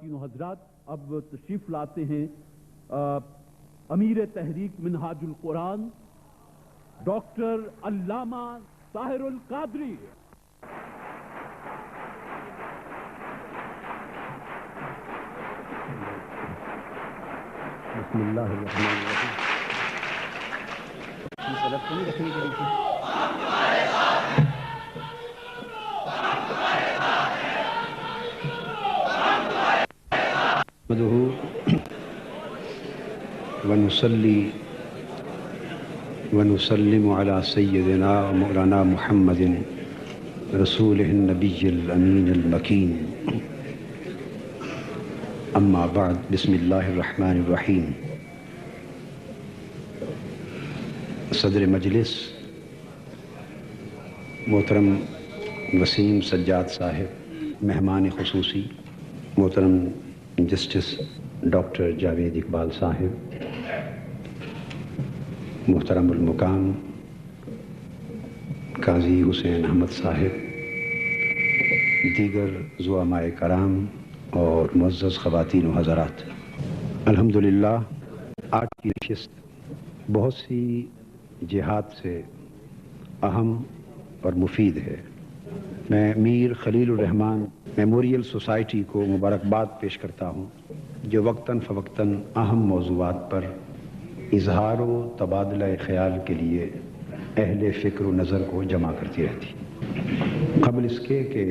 خواتین و حضرات، اب تشریف لاتے ہیں امیر تحریک منہاج القرآن ڈاکٹر علامہ طاہر القادری۔ بسم اللہ الرحمن الرحیم۔ ونصلی ونسلم علی سیدنا و مولانا محمد رسولہ النبی الامین المکین، اما بعد، بسم اللہ الرحمن الرحیم۔ صدر مجلس محترم وسیم سجاد صاحب، مہمان خصوصی محترم جسٹس ڈاکٹر جاوید اقبال صاحب، محترم المقام قاضی حسین احمد صاحب، دیگر زعماء کرام اور معزز خواتین و حضرات، الحمدللہ آج کی نشست بہت سی جہات سے اہم اور مفید ہے۔ میں میر خلیل الرحمن میموریل سوسائٹی کو مبارکباد پیش کرتا ہوں جو وقتاً فوقتاً اہم موضوعات پر اظہار و تبادلہ خیال کے لیے اہل فکر و نظر کو جمع کرتی رہتی۔ قبل اس کے کہ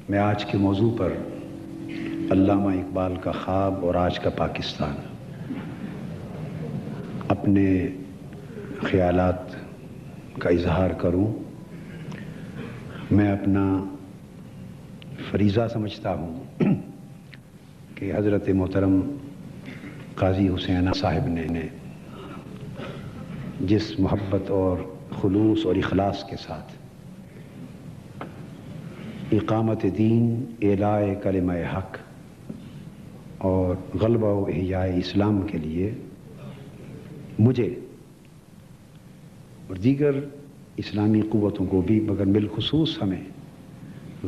میں آج کے موضوع پر علامہ اقبال کا خواب اور آج کا پاکستان اپنے خیالات کا اظہار کروں، میں اپنا فریضہ سمجھتا ہوں کہ حضرت محترم قاضی حسین صاحب نے جس محبت اور خلوص اور اخلاص کے ساتھ اقامت دین، اعلاء کلمہ حق اور غلبہ و احیاء اسلام کے لیے مجھے اور دیگر اسلامی قوتوں کو بھی، مگر بالخصوص ہمیں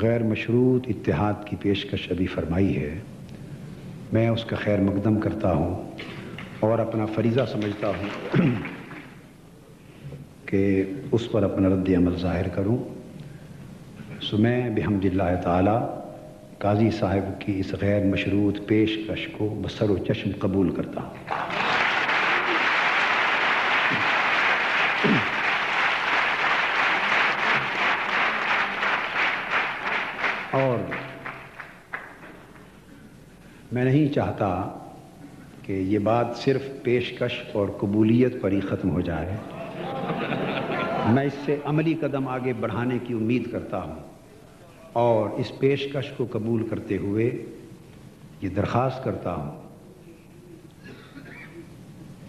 غیر مشروط اتحاد کی پیشکش ابھی فرمائی ہے، میں اس کا خیر مقدم کرتا ہوں اور اپنا فریضہ سمجھتا ہوں کہ اس پر اپنا رد عمل ظاہر کروں۔ سو میں بحمد اللہ تعالی قاضی صاحب کی اس غیر مشروط پیشکش کو بسر و چشم قبول کرتا ہوں۔ اور میں نہیں چاہتا کہ یہ بات صرف پیشکش اور قبولیت پر ہی ختم ہو جائے، میں اس سے عملی قدم آگے بڑھانے کی امید کرتا ہوں، اور اس پیشکش کو قبول کرتے ہوئے یہ درخواست کرتا ہوں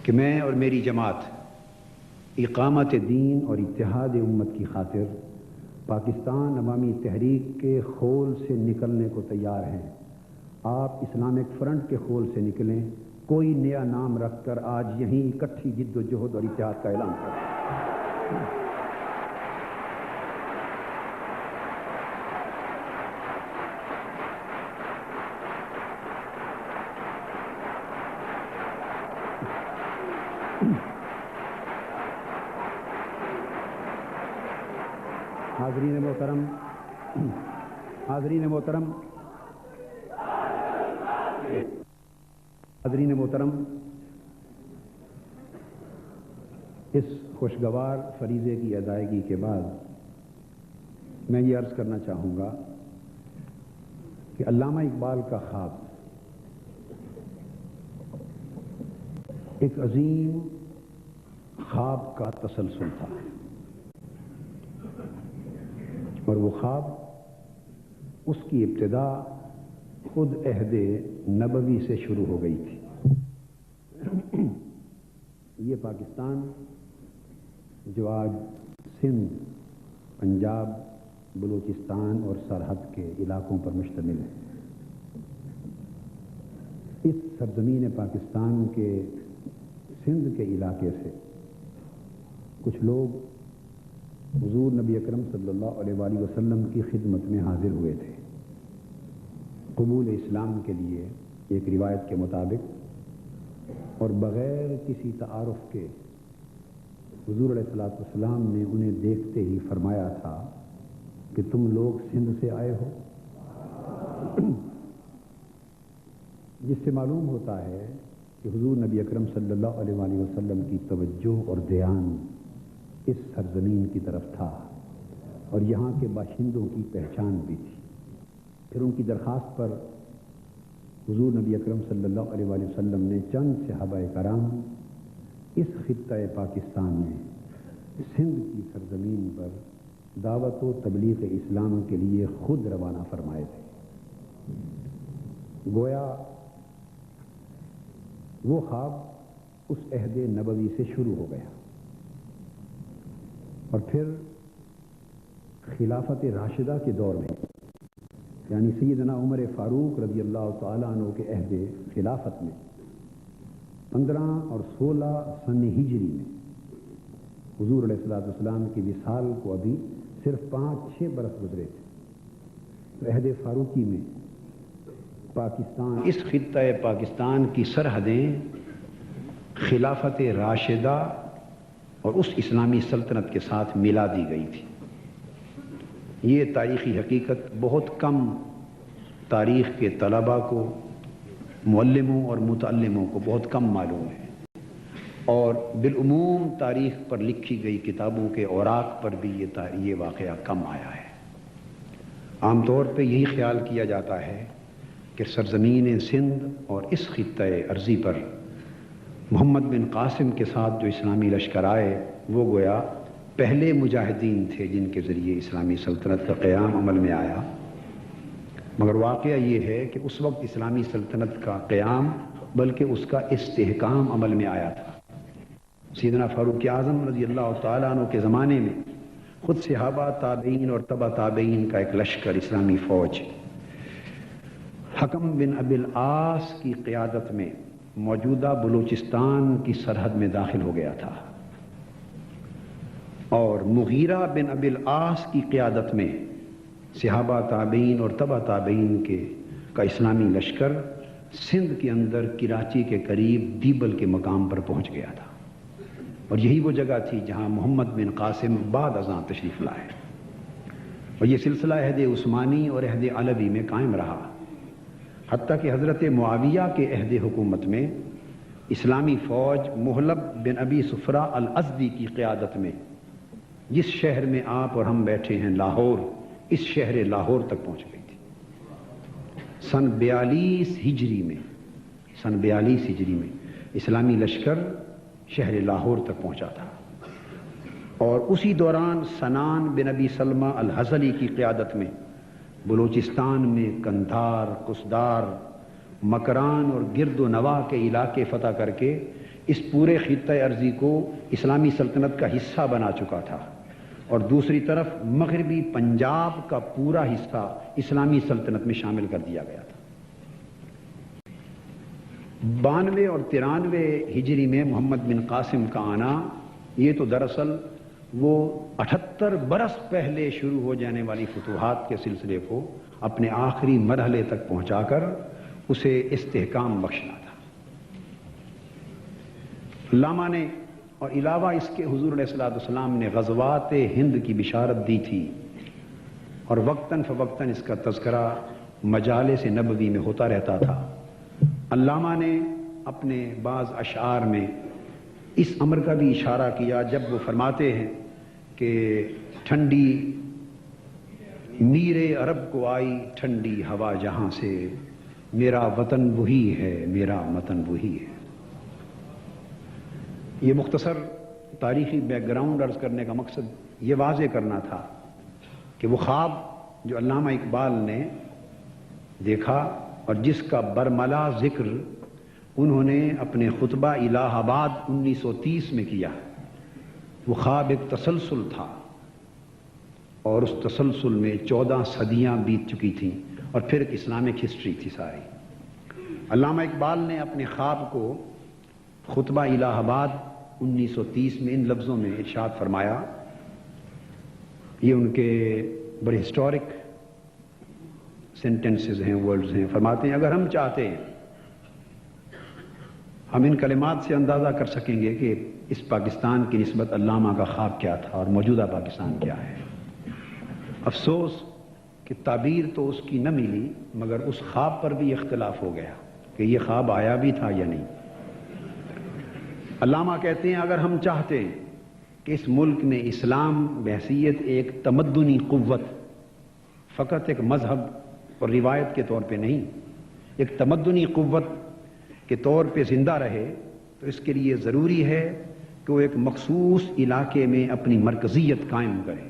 کہ میں اور میری جماعت اقامت دین اور اتحاد امت کی خاطر پاکستان عوامی تحریک کے خول سے نکلنے کو تیار ہیں۔ آپ اسلامک فرنٹ کے خول سے نکلیں، کوئی نیا نام رکھ کر آج یہیں اکٹھی جد و جہد اور اتحاد کا اعلان کریں۔ حاضرین محترم، اس خوشگوار فریضے کی ادائیگی کے بعد میں یہ عرض کرنا چاہوں گا کہ علامہ اقبال کا خواب ایک عظیم خواب کا تسلسل تھا، اور وہ خواب، اس کی ابتدا خود عہد نبوی سے شروع ہو گئی تھی۔ یہ پاکستان جو آج سندھ، پنجاب، بلوچستان اور سرحد کے علاقوں پر مشتمل ہے، اس سرزمین پاکستان کے سندھ کے علاقے سے کچھ لوگ حضور نبی اکرم صلی اللہ علیہ وآلہ وسلم کی خدمت میں حاضر ہوئے تھے۔ قبول اسلام کے لیے ایک روایت کے مطابق اور بغیر کسی تعارف کے حضور علیہ الصلوۃ والسلام نے انہیں دیکھتے ہی فرمایا تھا کہ تم لوگ سندھ سے آئے ہو، جس سے معلوم ہوتا ہے کہ حضور نبی اکرم صلی اللہ علیہ وآلہ وسلم کی توجہ اور دھیان اس سرزمین کی طرف تھا اور یہاں کے باشندوں کی پہچان بھی تھی۔ پھر ان کی درخواست پر حضور نبی اکرم صلی اللہ علیہ وآلہ وسلم نے چند صحابہ کرام اس خطہ پاکستان میں سندھ کی سرزمین پر دعوت و تبلیغ اسلام کے لیے خود روانہ فرمائے تھے۔ گویا وہ خواب اس عہد نبوی سے شروع ہو گیا اور پھر خلافت راشدہ کے دور میں، یعنی سیدنا عمر فاروق رضی اللہ تعالیٰ عنہ کے عہد خلافت میں 15 اور 16 سن ہجری میں حضور علیہ الصلوۃ والسلام کی وصال کو ابھی صرف 5-6 برس گزرے تھے۔ تو عہد فاروقی میں پاکستان، اس خطہ پاکستان کی سرحدیں خلافت راشدہ اور اس اسلامی سلطنت کے ساتھ ملا دی گئی تھی۔ یہ تاریخی حقیقت بہت کم تاریخ کے طلباء کو، معلموں اور متعلموں کو بہت کم معلوم ہے، اور بالعموم تاریخ پر لکھی گئی کتابوں کے اوراق پر بھی یہ واقعہ کم آیا ہے۔ عام طور پہ یہی خیال کیا جاتا ہے کہ سرزمین سندھ اور اس خطہ ارضی پر محمد بن قاسم کے ساتھ جو اسلامی لشکر آئے وہ گویا پہلے مجاہدین تھے جن کے ذریعے اسلامی سلطنت کا قیام عمل میں آیا، مگر واقعہ یہ ہے کہ اس وقت اسلامی سلطنت کا قیام بلکہ اس کا استحکام عمل میں آیا تھا۔ سیدنا فاروق اعظم رضی اللہ تعالیٰ عنہ کے زمانے میں خود صحابہ، تابعین اور تبع تابعین کا ایک لشکر، اسلامی فوج، حکم بن ابی العاص کی قیادت میں موجودہ بلوچستان کی سرحد میں داخل ہو گیا تھا، اور مغیرہ بن ابی العاص کی قیادت میں صحابہ، تابعین اور تبع تابعین کا اسلامی لشکر سندھ کے اندر کراچی کے قریب دیبل کے مقام پر پہنچ گیا تھا، اور یہی وہ جگہ تھی جہاں محمد بن قاسم بعد ازاں تشریف لائے، اور یہ سلسلہ عہد عثمانی اور عہد علوی میں قائم رہا، حتیٰ کہ حضرت معاویہ کے عہد حکومت میں اسلامی فوج محلب بن ابی صفرہ الازدی کی قیادت میں جس شہر میں آپ اور ہم بیٹھے ہیں، لاہور، اس شہر لاہور تک پہنچ گئی تھی۔ سن 42 ہجری میں اسلامی لشکر شہر لاہور تک پہنچا تھا، اور اسی دوران سنان بن ابی سلمہ الحزلی کی قیادت میں بلوچستان میں کندھار، قصدار، مکران اور گرد و نواح کے علاقے فتح کر کے اس پورے خطہ ارضی کو اسلامی سلطنت کا حصہ بنا چکا تھا، اور دوسری طرف مغربی پنجاب کا پورا حصہ اسلامی سلطنت میں شامل کر دیا گیا تھا۔ 92 اور 93 ہجری میں محمد بن قاسم کا آنا، یہ تو دراصل وہ 78 برس پہلے شروع ہو جانے والی فتوحات کے سلسلے کو اپنے آخری مرحلے تک پہنچا کر اسے استحکام بخشنا تھا۔ علامہ نے اور علاوہ اس کے حضور علیہ الصلوۃ والسلام نے غزوات ہند کی بشارت دی تھی، اور وقتاً فوقتاً اس کا تذکرہ مجالس نبوی میں ہوتا رہتا تھا۔ علامہ نے اپنے بعض اشعار میں اس امر کا بھی اشارہ کیا جب وہ فرماتے ہیں کہ ٹھنڈی میر عرب کو آئی ٹھنڈی ہوا جہاں سے، میرا وطن وہی ہے، میرا وطن وہی ہے۔ یہ مختصر تاریخی بیک گراؤنڈ عرض کرنے کا مقصد یہ واضح کرنا تھا کہ وہ خواب جو علامہ اقبال نے دیکھا اور جس کا برملا ذکر انہوں نے اپنے خطبہ الہ آباد 1930 میں کیا، وہ خواب ایک تسلسل تھا، اور اس تسلسل میں 14 صدیاں بیت چکی تھیں، اور پھر ایک اسلامک ہسٹری تھی ساری۔ علامہ اقبال نے اپنے خواب کو خطبہ الہ آباد 1930 میں ان لفظوں میں ارشاد فرمایا، یہ ان کے بڑے ہسٹورک سینٹنسز ہیں، ورڈز ہیں. فرماتے ہیں اگر ہم چاہتے ہیں ہم ان کلمات سے اندازہ کر سکیں گے کہ اس پاکستان کی نسبت علامہ کا خواب کیا تھا اور موجودہ پاکستان کیا ہے. افسوس کہ تعبیر تو اس کی نہ ملی، مگر اس خواب پر بھی اختلاف ہو گیا کہ یہ خواب آیا بھی تھا یا نہیں. علامہ کہتے ہیں اگر ہم چاہتے ہیں کہ اس ملک میں اسلام بحیثیت ایک تمدنی قوت، فقط ایک مذہب اور روایت کے طور پہ نہیں، ایک تمدنی قوت کے طور پہ زندہ رہے، تو اس کے لیے ضروری ہے کہ وہ ایک مخصوص علاقے میں اپنی مرکزیت قائم کرے.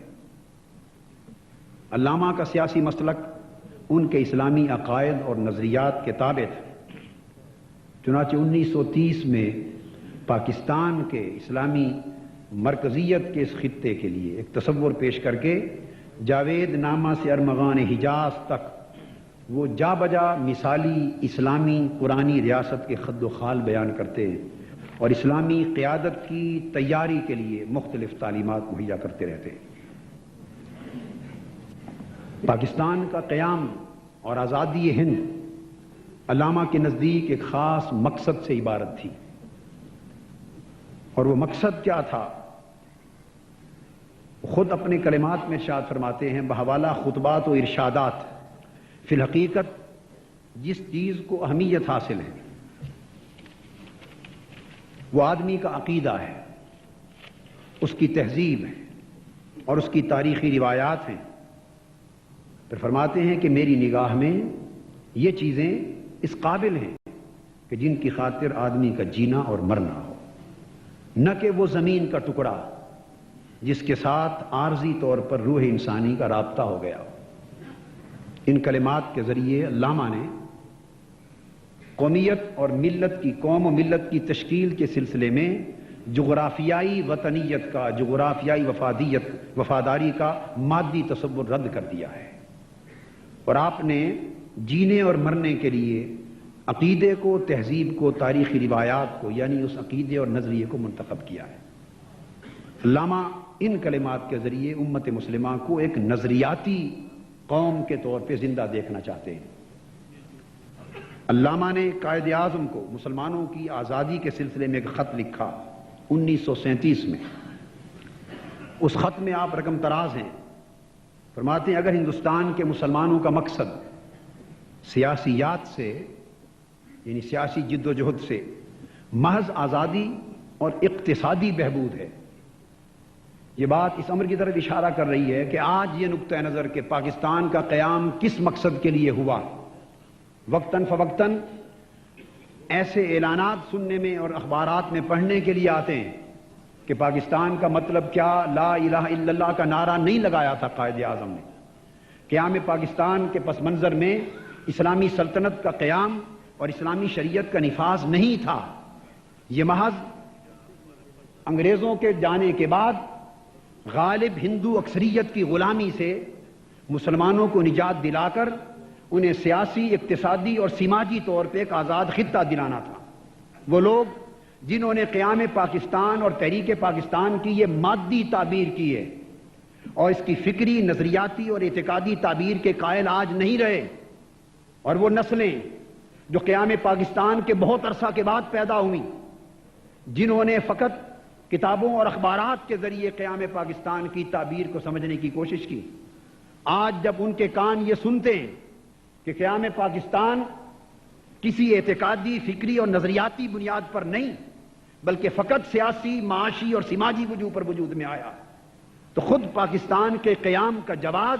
علامہ کا سیاسی مسلک ان کے اسلامی عقائد اور نظریات کے تابع تھے. چنانچہ 1930 میں پاکستان کے اسلامی مرکزیت کے اس خطے کے لیے ایک تصور پیش کر کے جاوید نامہ سے ارمغان حجاز تک وہ جا بجا مثالی اسلامی قرآنی ریاست کے خد و خال بیان کرتے اور اسلامی قیادت کی تیاری کے لیے مختلف تعلیمات مہیا کرتے رہتے. پاکستان کا قیام اور آزادی ہند علامہ کے نزدیک ایک خاص مقصد سے عبارت تھی، اور وہ مقصد کیا تھا خود اپنے کلمات میں ارشاد فرماتے ہیں بحوالہ خطبات و ارشادات. فی الحقیقت جس چیز کو اہمیت حاصل ہے وہ آدمی کا عقیدہ ہے، اس کی تہذیب ہے اور اس کی تاریخی روایات ہیں. پھر فرماتے ہیں کہ میری نگاہ میں یہ چیزیں اس قابل ہیں کہ جن کی خاطر آدمی کا جینا اور مرنا ہو، نہ کہ وہ زمین کا ٹکڑا جس کے ساتھ عارضی طور پر روح انسانی کا رابطہ ہو گیا. ان کلمات کے ذریعے علامہ نے قومیت اور ملت کی، قوم و ملت کی تشکیل کے سلسلے میں جغرافیائی وطنیت کا، جغرافیائی وفاداری کا مادی تصور رد کر دیا ہے، اور آپ نے جینے اور مرنے کے لیے عقیدے کو، تہذیب کو، تاریخی روایات کو، یعنی اس عقیدے اور نظریے کو منتخب کیا ہے. علامہ ان کلمات کے ذریعے امت مسلمہ کو ایک نظریاتی قوم کے طور پہ زندہ دیکھنا چاہتے ہیں. علامہ نے قائد اعظم کو مسلمانوں کی آزادی کے سلسلے میں ایک خط لکھا 1937 میں. اس خط میں آپ رقم تراز ہیں. فرماتے ہیں اگر ہندوستان کے مسلمانوں کا مقصد سیاسیات سے، یعنی سیاسی جد و جہد سے، محض آزادی اور اقتصادی بہبود ہے، یہ بات اس امر کی طرف اشارہ کر رہی ہے کہ آج یہ نقطہ نظر کہ پاکستان کا قیام کس مقصد کے لیے ہوا، وقتاً فوقتاً ایسے اعلانات سننے میں اور اخبارات میں پڑھنے کے لیے آتے ہیں کہ پاکستان کا مطلب کیا، لا الہ الا اللہ کا نعرہ نہیں لگایا تھا قائد اعظم نے. قیام پاکستان کے پس منظر میں اسلامی سلطنت کا قیام اور اسلامی شریعت کا نفاذ نہیں تھا. یہ محض انگریزوں کے جانے کے بعد غالب ہندو اکثریت کی غلامی سے مسلمانوں کو نجات دلا کر انہیں سیاسی، اقتصادی اور سماجی طور پہ ایک آزاد خطہ دلانا تھا. وہ لوگ جنہوں نے قیام پاکستان اور تحریک پاکستان کی یہ مادی تعبیر کی ہے اور اس کی فکری، نظریاتی اور اعتقادی تعبیر کے قائل آج نہیں رہے، اور وہ نسلیں جو قیام پاکستان کے بہت عرصہ کے بعد پیدا ہوئی، جنہوں نے فقط کتابوں اور اخبارات کے ذریعے قیام پاکستان کی تعبیر کو سمجھنے کی کوشش کی، آج جب ان کے کان یہ سنتے ہیں کہ قیام پاکستان کسی اعتقادی، فکری اور نظریاتی بنیاد پر نہیں بلکہ فقط سیاسی، معاشی اور سماجی وجوہ پر وجود میں آیا، تو خود پاکستان کے قیام کا جواز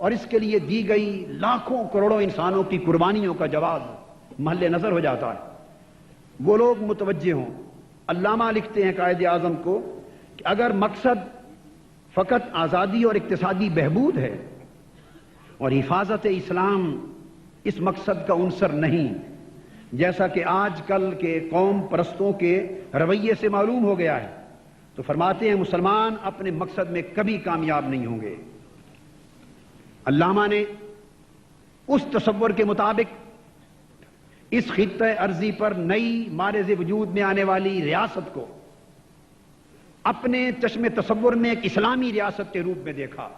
اور اس کے لیے دی گئی لاکھوں کروڑوں انسانوں کی قربانیوں کا جواز محل نظر ہو جاتا ہے. وہ لوگ متوجہ ہوں. علامہ لکھتے ہیں قائد اعظم کو کہ اگر مقصد فقط آزادی اور اقتصادی بہبود ہے اور حفاظت اسلام اس مقصد کا عنصر نہیں، جیسا کہ آج کل کے قوم پرستوں کے رویے سے معلوم ہو گیا ہے، تو فرماتے ہیں مسلمان اپنے مقصد میں کبھی کامیاب نہیں ہوں گے. علامہ نے اس تصور کے مطابق اس خطہ ارضی پر نئی مارز وجود میں آنے والی ریاست کو اپنے چشم تصور میں ایک اسلامی ریاست کے روپ میں دیکھا.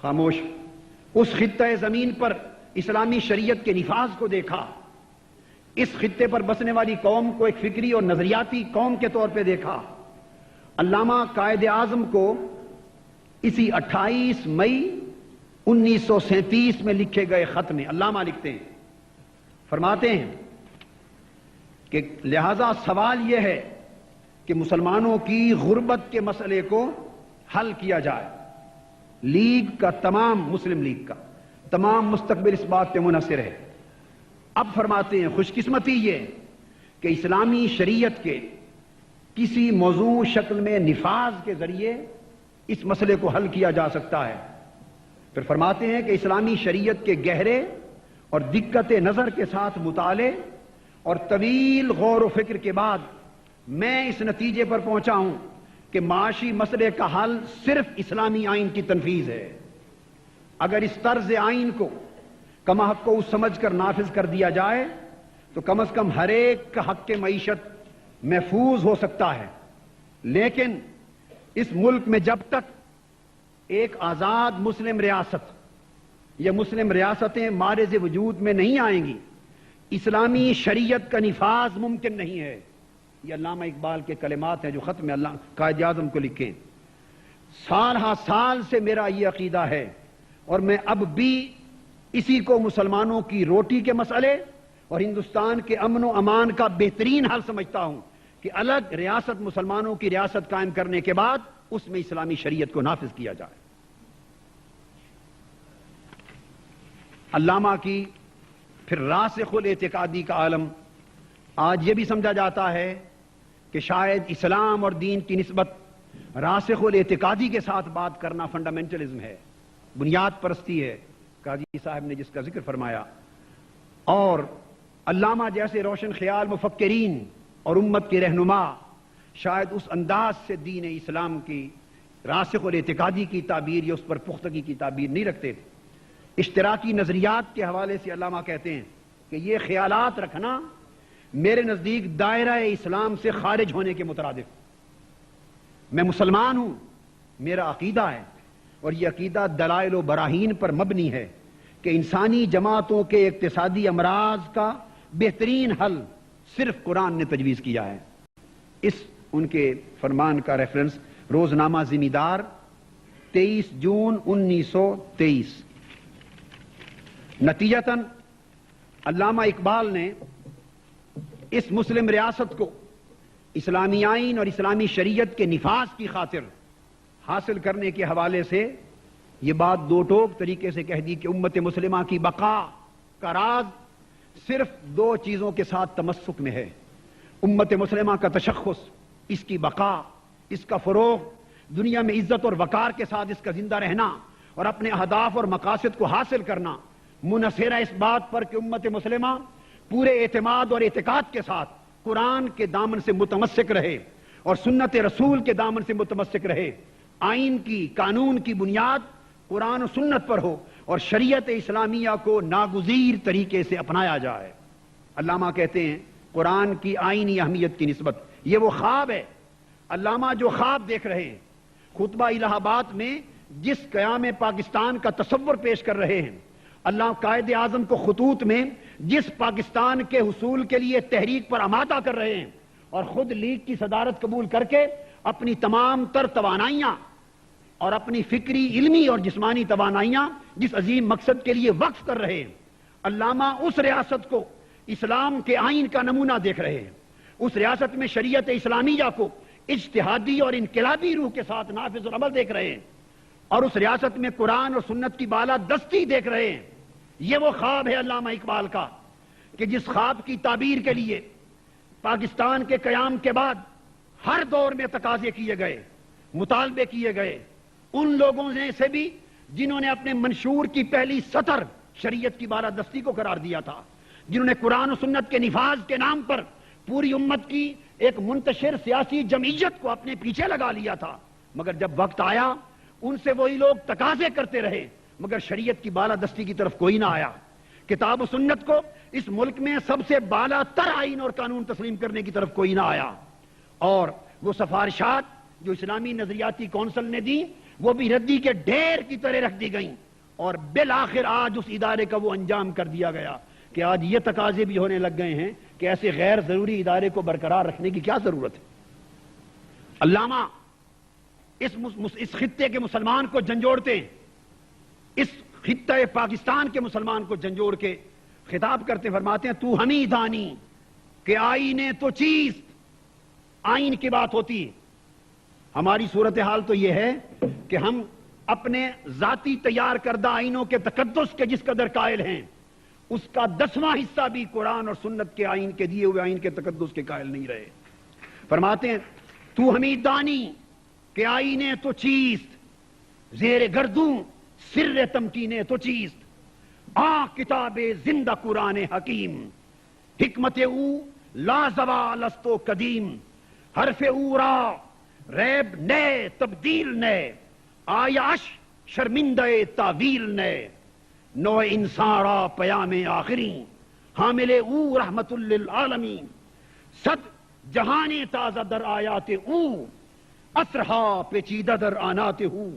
خاموش اس خطہ زمین پر اسلامی شریعت کے نفاذ کو دیکھا، اس خطے پر بسنے والی قوم کو ایک فکری اور نظریاتی قوم کے طور پہ دیکھا۔ علامہ قائد اعظم کو اسی 28 مئی 1937 میں لکھے گئے خط میں علامہ لکھتے ہیں، فرماتے ہیں کہ لہذا سوال یہ ہے کہ مسلمانوں کی غربت کے مسئلے کو حل کیا جائے۔ لیگ کا تمام، مسلم لیگ کا تمام مستقبل اس بات پہ منحصر ہے۔ اب فرماتے ہیں خوش قسمتی یہ کہ اسلامی شریعت کے کسی موضوع شکل میں نفاذ کے ذریعے اس مسئلے کو حل کیا جا سکتا ہے۔ پھر فرماتے ہیں کہ اسلامی شریعت کے گہرے اور دقت نظر کے ساتھ مطالعے اور طویل غور و فکر کے بعد میں اس نتیجے پر پہنچا ہوں کہ معاشی مسئلے کا حل صرف اسلامی آئین کی تنفیذ ہے۔ اگر اس طرز آئین کو کما حق کو سمجھ کر نافذ کر دیا جائے تو کم از کم ہر ایک کا حق کے معیشت محفوظ ہو سکتا ہے، لیکن اس ملک میں جب تک ایک آزاد مسلم ریاست یا مسلم ریاستیں معرض وجود میں نہیں آئیں گی، اسلامی شریعت کا نفاذ ممکن نہیں ہے۔ یہ علامہ اقبال کے کلمات ہیں جو خط میں قائد اعظم کو لکھیں۔ سال ہا سال سے میرا یہ عقیدہ ہے اور میں اب بھی اسی کو مسلمانوں کی روٹی کے مسئلے اور ہندوستان کے امن و امان کا بہترین حل سمجھتا ہوں کہ الگ ریاست مسلمانوں کی ریاست قائم کرنے کے بعد اس میں اسلامی شریعت کو نافذ کیا جائے۔ علامہ کی پھر راسخ الاعتقادی کا عالم آج یہ بھی سمجھا جاتا ہے کہ شاید اسلام اور دین کی نسبت راسخ الاعتقادی کے ساتھ بات کرنا فنڈامنٹلزم ہے، بنیاد پرستی ہے، قاضی صاحب نے جس کا ذکر فرمایا۔ اور علامہ جیسے روشن خیال مفکرین اور امت کے رہنما شاید اس انداز سے دین اسلام کی راسخ الاعتقادی کی تعبیر یا اس پر پختگی کی تعبیر نہیں رکھتے۔ اشتراکی نظریات کے حوالے سے علامہ کہتے ہیں کہ یہ خیالات رکھنا میرے نزدیک دائرہ اسلام سے خارج ہونے کے مترادف۔ میں مسلمان ہوں، میرا عقیدہ ہے اور یہ عقیدہ دلائل و براہین پر مبنی ہے کہ انسانی جماعتوں کے اقتصادی امراض کا بہترین حل صرف قرآن نے تجویز کیا ہے۔ اس ان کے فرمان کا ریفرنس روزنامہ ذمہ دار 23 جون 1923۔ نتیجتاً علامہ اقبال نے اس مسلم ریاست کو اسلامی آئین اور اسلامی شریعت کے نفاذ کی خاطر حاصل کرنے کے حوالے سے یہ بات دو ٹوک طریقے سے کہہ دی کہ امت مسلمہ کی بقا کا راز صرف دو چیزوں کے ساتھ تمسک میں ہے: امت مسلمہ کا تشخص، اس کی بقا، اس کا فروغ، دنیا میں عزت اور وقار کے ساتھ اس کا زندہ رہنا اور اپنے اہداف اور مقاصد کو حاصل کرنا منحصر ہے اس بات پر کہ امت مسلمہ پورے اعتماد اور اعتقاد کے ساتھ قرآن کے دامن سے متمسک رہے اور سنت رسول کے دامن سے متمسک رہے، آئین کی، قانون کی بنیاد قرآن و سنت پر ہو اور شریعت اسلامیہ کو ناگزیر طریقے سے اپنایا جائے۔ علامہ کہتے ہیں قرآن کی آئینی اہمیت کی نسبت یہ وہ خواب ہے۔ علامہ جو خواب دیکھ رہے ہیں، خطبہ الہ آباد میں جس قیام پاکستان کا تصور پیش کر رہے ہیں، اللہ قائد اعظم کو خطوط میں جس پاکستان کے حصول کے لیے تحریک پر آمادہ کر رہے ہیں اور خود لیگ کی صدارت قبول کر کے اپنی تمام تر توانائیاں اور اپنی فکری، علمی اور جسمانی توانائیاں جس عظیم مقصد کے لیے وقف کر رہے ہیں، علامہ اس ریاست کو اسلام کے آئین کا نمونہ دیکھ رہے ہیں، اس ریاست میں شریعت اسلامیہ کو اجتہادی اور انقلابی روح کے ساتھ نافذ العمل دیکھ رہے ہیں اور اس ریاست میں قرآن اور سنت کی بالادستی دیکھ رہے ہیں۔ یہ وہ خواب ہے علامہ اقبال کا کہ جس خواب کی تعبیر کے لیے پاکستان کے قیام کے بعد ہر دور میں تقاضے کیے گئے، مطالبے کیے گئے، ان لوگوں نے سے بھی جنہوں نے اپنے منشور کی پہلی سطر شریعت کی بالادستی کو قرار دیا تھا، جنہوں نے قرآن و سنت کے نفاذ کے نام پر پوری امت کی ایک منتشر سیاسی جمعیت کو اپنے پیچھے لگا لیا تھا، مگر جب وقت آیا ان سے وہی لوگ تقاضے کرتے رہے مگر شریعت کی بالادستی کی طرف کوئی نہ آیا۔ کتاب و سنت کو اس ملک میں سب سے بالا تر آئین اور قانون تسلیم کرنے کی طرف کوئی نہ آیا، اور وہ سفارشات جو اسلامی نظریاتی کونسل نے دی وہ بھی ردی کے ڈھیر کی طرح رکھ دی گئیں، اور بالآخر آج اس ادارے کا وہ انجام کر دیا گیا کہ آج یہ تقاضے بھی ہونے لگ گئے ہیں کہ ایسے غیر ضروری ادارے کو برقرار رکھنے کی کیا ضرورت ہے۔ علامہ اس خطے کے مسلمان کو جھنجھوڑتے ہیں، اس خطہ پاکستان کے مسلمان کو جھنجھوڑ کے خطاب کرتے فرماتے ہیں تو ہمیں دانی کہ آئینے تو چیز، آئین کی بات ہوتی ہے۔ ہماری صورتحال تو یہ ہے کہ ہم اپنے ذاتی تیار کردہ آئینوں کے تقدس کے جس قدر قائل ہیں، اس کا 10واں حصہ بھی قرآن اور سنت کے آئین کے دیے ہوئے آئین کے تقدس کے قائل نہیں رہے۔ فرماتے ہیں تو ہمیں دانی کہ آئینے تو چیز، زیر گردوں سر تمکینے تو چیز، کتاب زندہ قرآن حکیم، حکمت او لا زوال است و قدیم، حرف او را ریب نئے تبدیل نئے، آیاش شرمندہ تعویل نئے، نو انسان را پیام آخری، حامل او رحمت للعالمین، صد جہان تازہ در آیات او، اسرہا پیچیدہ در آنات ہو۔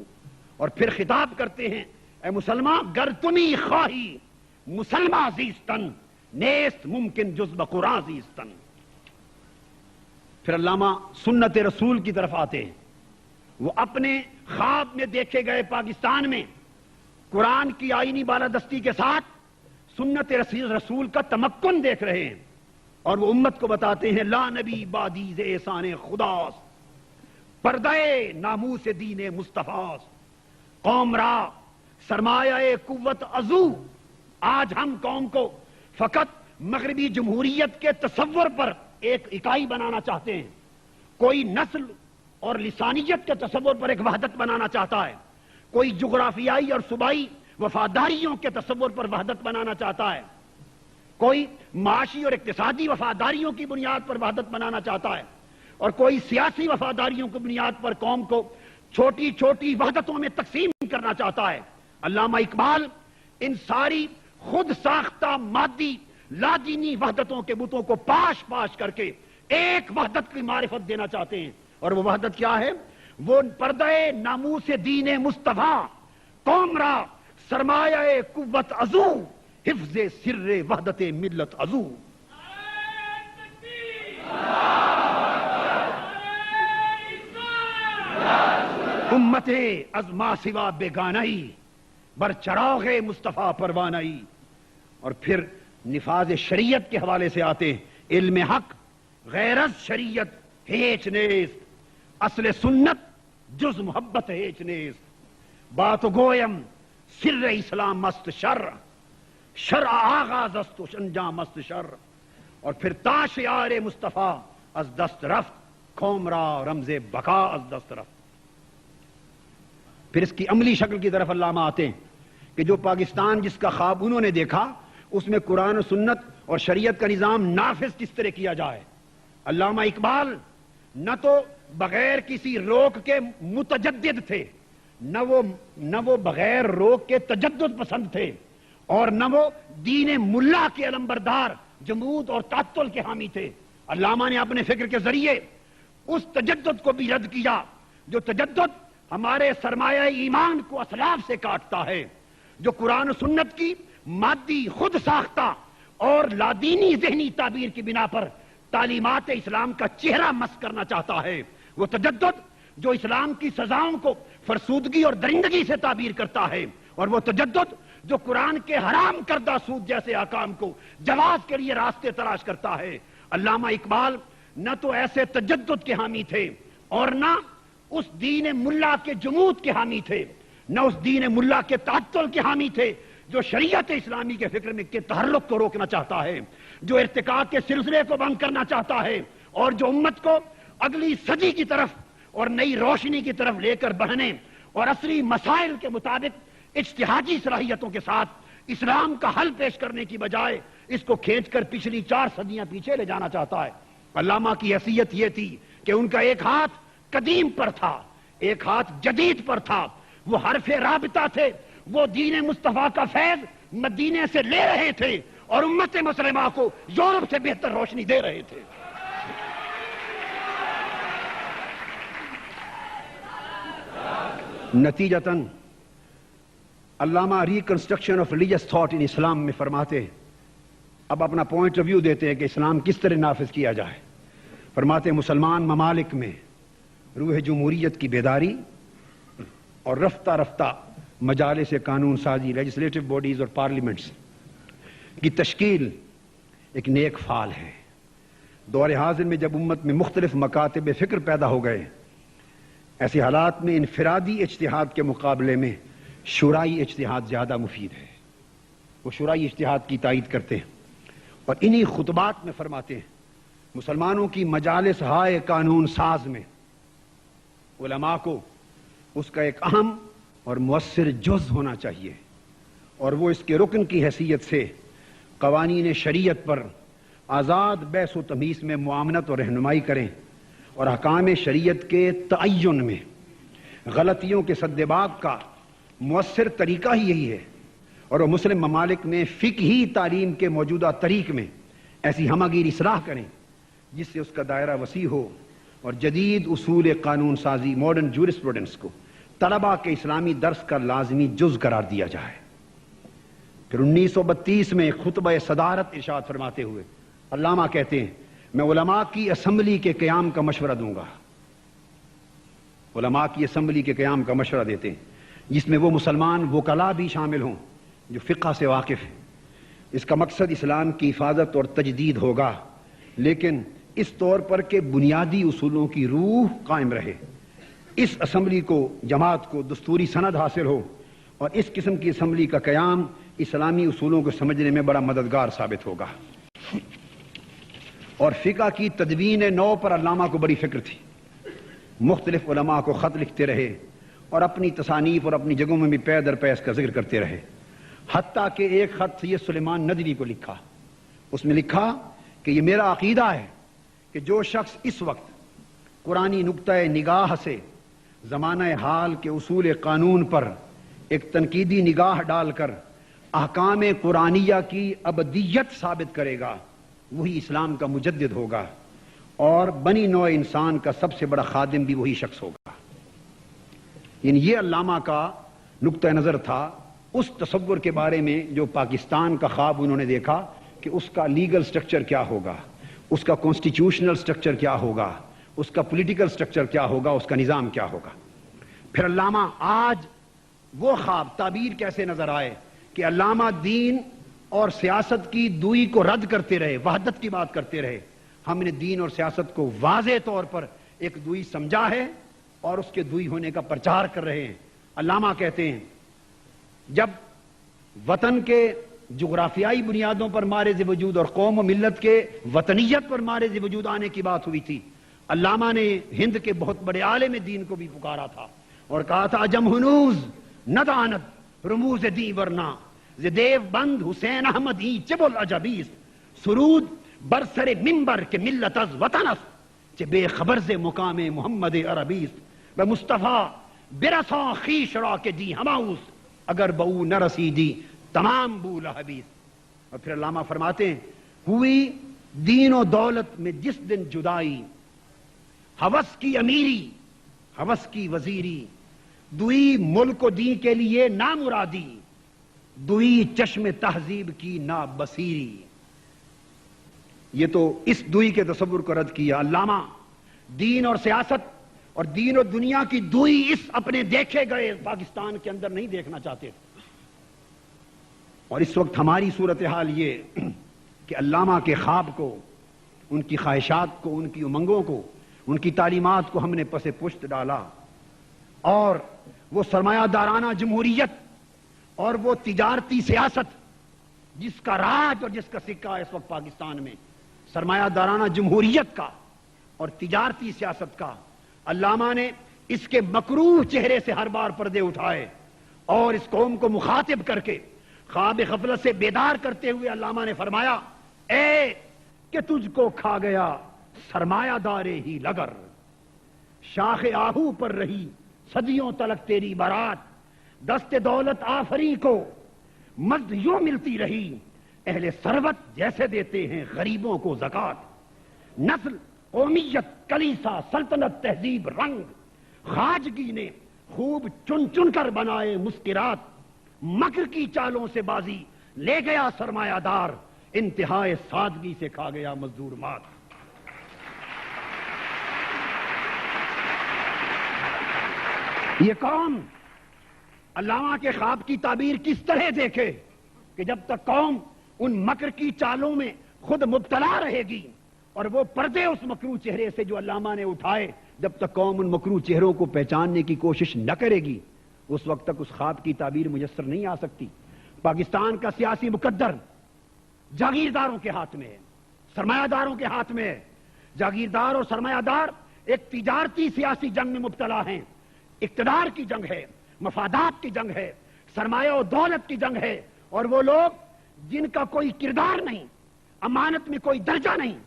اور پھر خطاب کرتے ہیں اے مسلمان گر تمی خواہی مسلمہ زیستن، نیست ممکن جز بقرآن زیستن۔ پھر علامہ سنت رسول کی طرف آتے ہیں، وہ اپنے خواب میں دیکھے گئے پاکستان میں قرآن کی آئینی بالادستی کے ساتھ سنت رسول کا تمکن دیکھ رہے ہیں، اور وہ امت کو بتاتے ہیں لا نبی بادی ز احسان خداس، پردہ ناموس دین مصطفیٰ، قوم را سرمایہ قوت عزو۔ آج ہم قوم کو فقط مغربی جمہوریت کے تصور پر ایک اکائی بنانا چاہتے ہیں، کوئی نسل اور لسانیت کے تصور پر ایک وحدت بنانا چاہتا ہے، کوئی جغرافیائی اور صوبائی وفاداریوں کے تصور پر وحدت بنانا چاہتا ہے، کوئی معاشی اور اقتصادی وفاداریوں کی بنیاد پر وحدت بنانا چاہتا ہے، اور کوئی سیاسی وفاداریوں کی بنیاد پر قوم کو چھوٹی چھوٹی وحدتوں میں تقسیم کرنا چاہتا ہے۔ علامہ اقبال ان ساری خود ساختہ مادی لادینی وحدتوں کے بتوں کو پاش پاش کر کے ایک وحدت کی معرفت دینا چاہتے ہیں، اور وہ وحدت کیا ہے؟ وہ پردہ ناموس دین مصطفیٰ، قوم را سرمایہ قوت عزو، حفظ سر وحدت ملت عزو۔ امت از ما سوا بیگانائی، بر چراغ مصطفیٰ پروانائی۔ اور پھر نفاذ شریعت کے حوالے سے آتے ہیں، علم حق غیر از شریعت ہیچ نیست، اصل سنت جز محبت ہیچ نیست، بات گویم سر اسلام مست شر، شرع آغاز است و انجام مست شر۔ اور پھر تا شعار مصطفیٰ از دست رفت، قوم را رمز بقا از دست رفت۔ پھر اس کی عملی شکل کی طرف علامہ آتے ہیں کہ جو پاکستان جس کا خواب انہوں نے دیکھا، اس میں قرآن و سنت اور شریعت کا نظام نافذ کس طرح کیا جائے۔ علامہ اقبال نہ تو بغیر کسی روک کے متجدد تھے، نہ وہ بغیر روک کے تجدد پسند تھے، اور نہ وہ دین ملا کے علمبردار جمود اور تعطل کے حامی تھے۔ علامہ نے اپنے فکر کے ذریعے اس تجدد کو بھی رد کیا جو تجدد ہمارے سرمایہ ایمان کو اسلاف سے کاٹتا ہے، جو قرآن و سنت کی مادی خود ساختہ اور لادینی ذہنی تعبیر کی بنا پر تعلیمات اسلام کا چہرہ مس کرنا چاہتا ہے، وہ تجدد جو اسلام کی سزاؤں کو فرسودگی اور درندگی سے تعبیر کرتا ہے، اور وہ تجدد جو قرآن کے حرام کردہ سود جیسے احکام کو جواز کے لیے راستے تلاش کرتا ہے۔ علامہ اقبال نہ تو ایسے تجدد کے حامی تھے اور نہ اس دین ملا کے جمود کے حامی تھے، نہ اس دین ملا کے تعطل کے حامی تھے جو شریعت اسلامی کے فکر میں کے تحرک کو روکنا چاہتا ہے، جو ارتقاء کے سلسلے کو بند کرنا چاہتا ہے، اور جو امت کو اگلی صدی کی طرف اور نئی روشنی کی طرف لے کر بڑھنے اور عصری مسائل کے مطابق اجتہادی صلاحیتوں کے ساتھ اسلام کا حل پیش کرنے کی بجائے اس کو کھینچ کر پچھلی 4 صدیاں پیچھے لے جانا چاہتا ہے۔ علامہ کی حیثیت یہ تھی کہ ان کا ایک ہاتھ قدیم پر تھا، ایک ہاتھ جدید پر تھا، وہ حرف رابطہ تھے، وہ دین مصطفیٰ کا فیض مدینے سے لے رہے تھے اور امت مسلمہ کو یورپ سے بہتر روشنی دے رہے تھے۔ نتیجتاً علامہ Reconstruction of Religious Thought in Islam میں فرماتے ہیں، اب اپنا پوائنٹ آف ویو دیتے ہیں کہ اسلام کس طرح نافذ کیا جائے. فرماتے ہیں مسلمان ممالک میں روح جمہوریت کی بیداری اور رفتہ رفتہ مجالس قانون سازی، لیجسلیٹو باڈیز اور پارلیمنٹس کی تشکیل ایک نیک فعل ہے. دور حاضر میں جب امت میں مختلف مکاتب فکر پیدا ہو گئے، ایسے حالات میں انفرادی اجتہاد کے مقابلے میں شورائی اجتہاد زیادہ مفید ہے. وہ شورائی اجتہاد کی تائید کرتے ہیں اور انہی خطبات میں فرماتے ہیں مسلمانوں کی مجالس ہائے قانون ساز میں علماء کو اس کا ایک اہم اور مؤثر جز ہونا چاہیے، اور وہ اس کے رکن کی حیثیت سے قوانین شریعت پر آزاد بحث و تمیز میں معاونت اور رہنمائی کریں، اور احکام شریعت کے تعین میں غلطیوں کے سدباب کا مؤثر طریقہ ہی یہی ہے. اور وہ مسلم ممالک میں فقہی تعلیم کے موجودہ طریق میں ایسی ہمہ گیر اصلاح کریں جس سے اس کا دائرہ وسیع ہو اور جدید اصول قانون سازی ماڈرن جورسپروڈنس کو طلباء کے اسلامی درس کا لازمی جز قرار دیا جائے. پھر 1932 میں خطبہ صدارت ارشاد فرماتے ہوئے علامہ کہتے ہیں میں علماء کی اسمبلی کے قیام کا مشورہ دوں گا. علماء کی اسمبلی کے قیام کا مشورہ دیتے ہیں جس میں وہ مسلمان وکلاء بھی شامل ہوں جو فقہ سے واقف ہیں. اس کا مقصد اسلام کی حفاظت اور تجدید ہوگا، لیکن اس طور پر کہ بنیادی اصولوں کی روح قائم رہے. اس اسمبلی کو جماعت کو دستوری سند حاصل ہو، اور اس قسم کی اسمبلی کا قیام اسلامی اصولوں کو سمجھنے میں بڑا مددگار ثابت ہوگا. اور فقہ کی تدوین نو پر علامہ کو بڑی فکر تھی. مختلف علماء کو خط لکھتے رہے اور اپنی تصانیف اور اپنی جگہوں میں بھی پے در پے اس کا ذکر کرتے رہے، حتیٰ کہ ایک خط سید سلیمان ندوی کو لکھا. اس میں لکھا کہ یہ میرا عقیدہ ہے کہ جو شخص اس وقت قرآنی نقطۂ نگاہ سے زمانہ حال کے اصول قانون پر ایک تنقیدی نگاہ ڈال کر احکام قرآنیہ کی ابدیت ثابت کرے گا وہی اسلام کا مجدد ہوگا، اور بنی نوع انسان کا سب سے بڑا خادم بھی وہی شخص ہوگا. یعنی یہ علامہ کا نقطہ نظر تھا اس تصور کے بارے میں جو پاکستان کا خواب انہوں نے دیکھا کہ اس کا لیگل سٹرکچر کیا ہوگا، اس کا کانسٹیٹیوشنل سٹرکچر کیا ہوگا، اس کا پولیٹیکل سٹرکچر کیا ہوگا، اس کا نظام کیا ہوگا. پھر علامہ آج وہ خواب تعبیر کیسے نظر آئے کہ علامہ دین اور سیاست کی دوئی کو رد کرتے رہے، وحدت کی بات کرتے رہے. ہم نے دین اور سیاست کو واضح طور پر ایک دوئی سمجھا ہے اور اس کے دوئی ہونے کا پرچار کر رہے ہیں. علامہ کہتے ہیں جب وطن کے جغرافیائی بنیادوں پر مارز وجود اور قوم و ملت کے وطنیت پر مارز وجود آنے کی بات ہوئی تھی، علامہ نے ہند کے بہت بڑے عالم دین کو بھی پکارا تھا اور کہا تھا جم ہنوز نہ دانت رموز دی ورنہ دیو بند حسین احمد ہی چبل اجبیس سرود برسر منبر کے ملت از وطنس چے بے خبر سے مقام محمد عربیس و مصطفیٰ برسا خیش را کے دی ہماؤس اگر بہو نہ رسیدی تمام بو لہبیس. اور پھر علامہ فرماتے ہیں ہوئی دین و دولت میں جس دن جدائی، ہوس کی امیری ہوس کی وزیری، دوئی ملک و دین کے لیے نامرادی، دوئی چشم تہذیب کی نابصیری. یہ تو اس دوئی کے تصور کو رد کیا. علامہ دین اور سیاست اور دین و دنیا کی دوئی اس اپنے دیکھے گئے پاکستان کے اندر نہیں دیکھنا چاہتے. اور اس وقت ہماری صورتحال یہ کہ علامہ کے خواب کو، ان کی خواہشات کو، ان کی امنگوں کو، ان کی تعلیمات کو ہم نے پس پشت ڈالا، اور وہ سرمایہ دارانہ جمہوریت اور وہ تجارتی سیاست جس کا راج اور جس کا سکہ اس وقت پاکستان میں سرمایہ دارانہ جمہوریت کا اور تجارتی سیاست کا، علامہ نے اس کے مکروہ چہرے سے ہر بار پردے اٹھائے اور اس قوم کو مخاطب کر کے خواب غفلت سے بیدار کرتے ہوئے علامہ نے فرمایا اے کہ تجھ کو کھا گیا سرمایہ دارے ہی لگر، شاخ آہو پر رہی صدیوں تلک تیری بارات، دست دولت آفری کو مزد یوں ملتی رہی، اہل ثروت جیسے دیتے ہیں غریبوں کو زکات، نسل قومیت کلیسا سلطنت تہذیب رنگ، خواجگی نے خوب چن چن کر بنائے مسکرات، مکر کی چالوں سے بازی لے گیا سرمایہ دار، انتہائے سادگی سے کھا گیا مزدور مات۔ یہ قوم علامہ کے خواب کی تعبیر کس طرح دیکھے کہ جب تک قوم ان مکر کی چالوں میں خود مبتلا رہے گی اور وہ پردے اس مکروہ چہرے سے جو علامہ نے اٹھائے، جب تک قوم ان مکروہ چہروں کو پہچاننے کی کوشش نہ کرے گی، اس وقت تک اس خواب کی تعبیر میسر نہیں آ سکتی۔ پاکستان کا سیاسی مقدر جاگیرداروں کے ہاتھ میں ہے، سرمایہ داروں کے ہاتھ میں ہے۔ جاگیردار اور سرمایہ دار ایک تجارتی سیاسی جنگ میں مبتلا ہیں۔ اقتدار کی جنگ ہے، مفادات کی جنگ ہے، سرمایہ و دولت کی جنگ ہے، اور وہ لوگ جن کا کوئی کردار نہیں، امانت میں کوئی درجہ نہیں،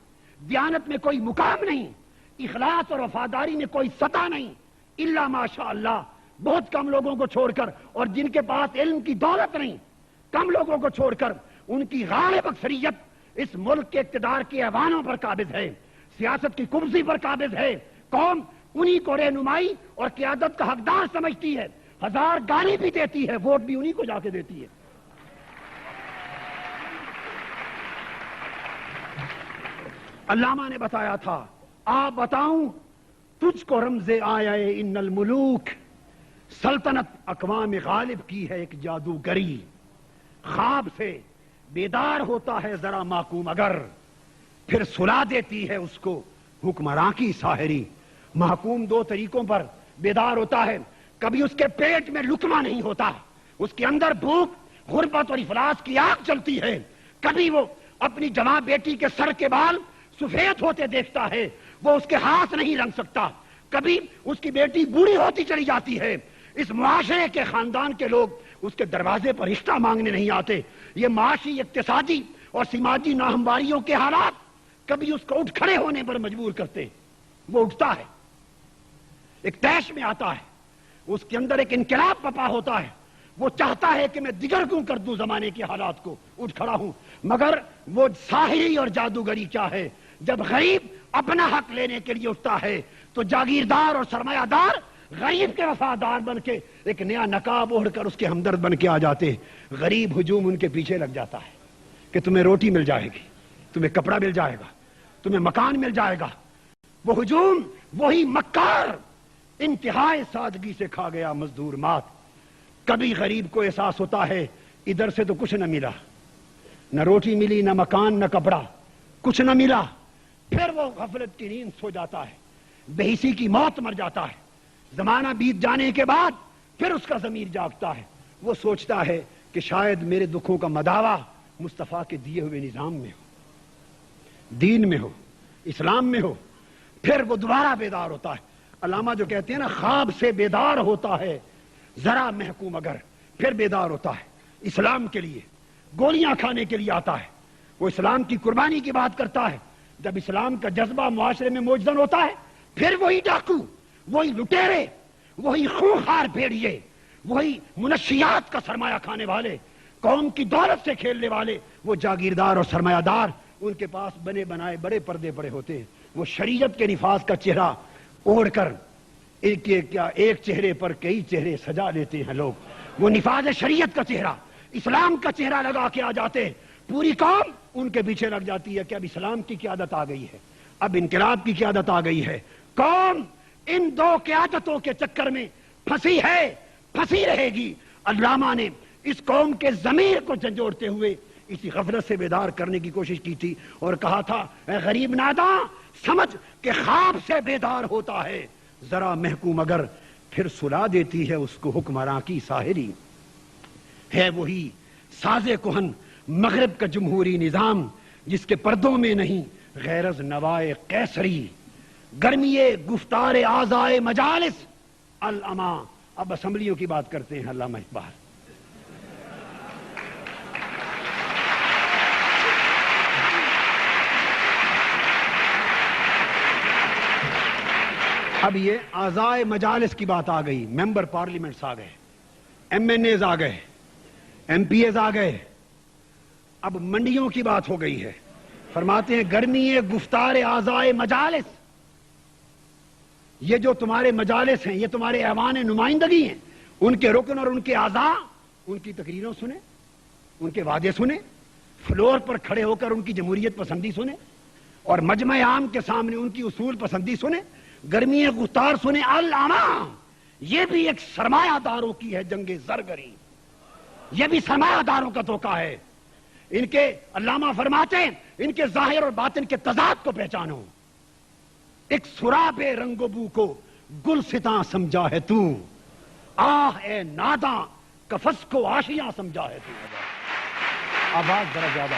دیانت میں کوئی مقام نہیں، اخلاص اور وفاداری میں کوئی سطح نہیں، الا ماشاء اللہ بہت کم لوگوں کو چھوڑ کر، اور جن کے پاس علم کی دولت نہیں، کم لوگوں کو چھوڑ کر ان کی غالب اکثریت اس ملک کے اقتدار کے ایوانوں پر قابض ہے، سیاست کی کرسی پر قابض ہے۔ قوم انہی کو رہنمائی اور قیادت کا حقدار سمجھتی ہے، ہزار گالی بھی دیتی ہے، ووٹ بھی انہی کو جا کے دیتی ہے۔ علامہ نے بتایا تھا، آپ بتاؤں تجھ کو رمز آیا ان الملوک، سلطنت اقوام غالب کی ہے ایک جادوگری، خواب سے بیدار ہوتا ہے ذرا محکوم اگر، پھر سلا دیتی ہے اس کو حکمراں کی ساحری۔ محکوم دو طریقوں پر بیدار ہوتا ہے، کبھی اس کے پیٹ میں لقمہ نہیں ہوتا، اس کے اندر بھوک، غربت اور افلاس کی آگ چلتی ہے، کبھی وہ اپنی جوان بیٹی کے سر کے بال سفید ہوتے دیکھتا ہے، وہ اس کے ہاتھ نہیں رنگ سکتا، کبھی اس کی بیٹی بوڑھی ہوتی چلی جاتی ہے، اس معاشرے کے خاندان کے لوگ اس کے دروازے پر رشتہ مانگنے نہیں آتے۔ یہ معاشی، اقتصادی اور سماجی ناہمواریوں کے حالات کبھی اس کو اٹھ کھڑے ہونے پر مجبور کرتے، وہ اٹھتا ہے، ایک طیش میں آتا ہے، اس کے اندر ایک انقلاب پپا ہوتا ہے، وہ چاہتا ہے کہ میں دگرگوں کر دوں زمانے کے حالات کو، اٹھ کھڑا ہوں۔ مگر وہ ساحری اور جادوگری کیا ہے؟ جب غریب اپنا حق لینے کے لیے اٹھتا ہے تو جاگیردار اور سرمایہ دار غریب کے وفادار بن کے ایک نیا نقاب اوڑھ کر اس کے ہمدرد بن کے آ جاتے۔ غریب ہجوم ان کے پیچھے لگ جاتا ہے کہ تمہیں روٹی مل جائے گی، تمہیں کپڑا مل جائے گا، تمہیں مکان مل جائے گا۔ وہ ہجوم وہی مکار انتہائی سادگی سے کھا گیا مزدور مات۔ کبھی غریب کو احساس ہوتا ہے ادھر سے تو کچھ نہ ملا، نہ روٹی ملی، نہ مکان، نہ کپڑا، کچھ نہ ملا، پھر وہ غفلت کی نیند سو جاتا ہے، بے حسی کی موت مر جاتا ہے۔ زمانہ بیت جانے کے بعد پھر اس کا ضمیر جاگتا ہے، وہ سوچتا ہے کہ شاید میرے دکھوں کا مداوا مصطفیٰ کے دیے ہوئے نظام میں ہو، دین میں ہو، اسلام میں ہو۔ پھر وہ دوبارہ بیدار ہوتا ہے۔ علامہ جو کہتے ہیں نا، خواب سے بیدار ہوتا ہے ذرا محکوم اگر، پھر بیدار ہوتا ہے، اسلام کے لیے گولیاں کھانے کے لیے آتا ہے، وہ اسلام کی قربانی کی بات کرتا ہے۔ جب اسلام کا جذبہ معاشرے میں موجزن ہوتا ہے، پھر وہی ڈاکو، وہی لٹیرے، وہی خونخوار بھیڑیے، وہی منشیات کا سرمایہ کھانے والے، قوم کی دولت سے کھیلنے والے، وہ جاگیردار اور سرمایہ دار، ان کے پاس بنے بنائے بڑے پردے پڑے ہوتے ہیں۔ وہ شریعت کے نفاذ کا چہرہ اوڑھ کر ایک چہرے پر کئی چہرے سجا لیتے ہیں لوگ۔ وہ نفاذ شریعت کا چہرہ، اسلام کا چہرہ لگا کے آ جاتے ہیں، پوری قوم ان کے پیچھے لگ جاتی ہے کہ اب اسلام کی قیادت آ گئی ہے، اب انقلاب کی قیادت آ گئی ہے۔ قوم ان دو قیادتوں کے چکر میں پھنسی ہے، پھنسی رہے گی۔ علامہ نے اس قوم کے ضمیر کو جھنجھوڑتے ہوئے اسی غفلت سے بیدار کرنے کی کوشش کی تھی اور کہا تھا، اے غریب ناداں، سمجھ کہ خواب سے بیدار ہوتا ہے ذرا محکوم اگر، پھر سلا دیتی ہے اس کو حکمراں کی ساحری۔ ہے وہی ساز کہن مغرب کا جمہوری نظام جس کے پردوں میں نہیں غیرز نوائے قیصری، گرمیے گفتار اعضائے مجالس الاما۔ اب اسمبلیوں کی بات کرتے ہیں علامہ اقبال۔ اب یہ اعضائے مجالس کی بات آ گئی، ممبر پارلیمنٹس آ گئے، ایم این ایز آ گئے، ایم پی ایز آ گئے، اب منڈیوں کی بات ہو گئی ہے۔ فرماتے ہیں گرمی گفتار اعضائے مجالس، یہ جو تمہارے مجالس ہیں، یہ تمہارے ایوان نمائندگی ہیں، ان کے رکن اور ان کے اعضاء ان کی تقریروں سنیں، ان کے وعدے سنیں، فلور پر کھڑے ہو کر ان کی جمہوریت پسندی سنیں، اور مجمع عام کے سامنے ان کی اصول پسندی سنیں، گرمی گفتار سنیں. علامہ یہ بھی ایک سرمایہ داروں کی ہے جنگ زرگری، یہ بھی سرمایہ داروں کا دھوکہ ہے. ان کے علامہ فرماتے ہیں ان کے ظاہر اور باطن کے تضاد کو پہچانو. ایک سراب رنگ و بو کو گلستاں سمجھا ہے تو، آہ اے ناداں کفس کو آشیاں سمجھا ہے تو. آواز ذرا زیادہ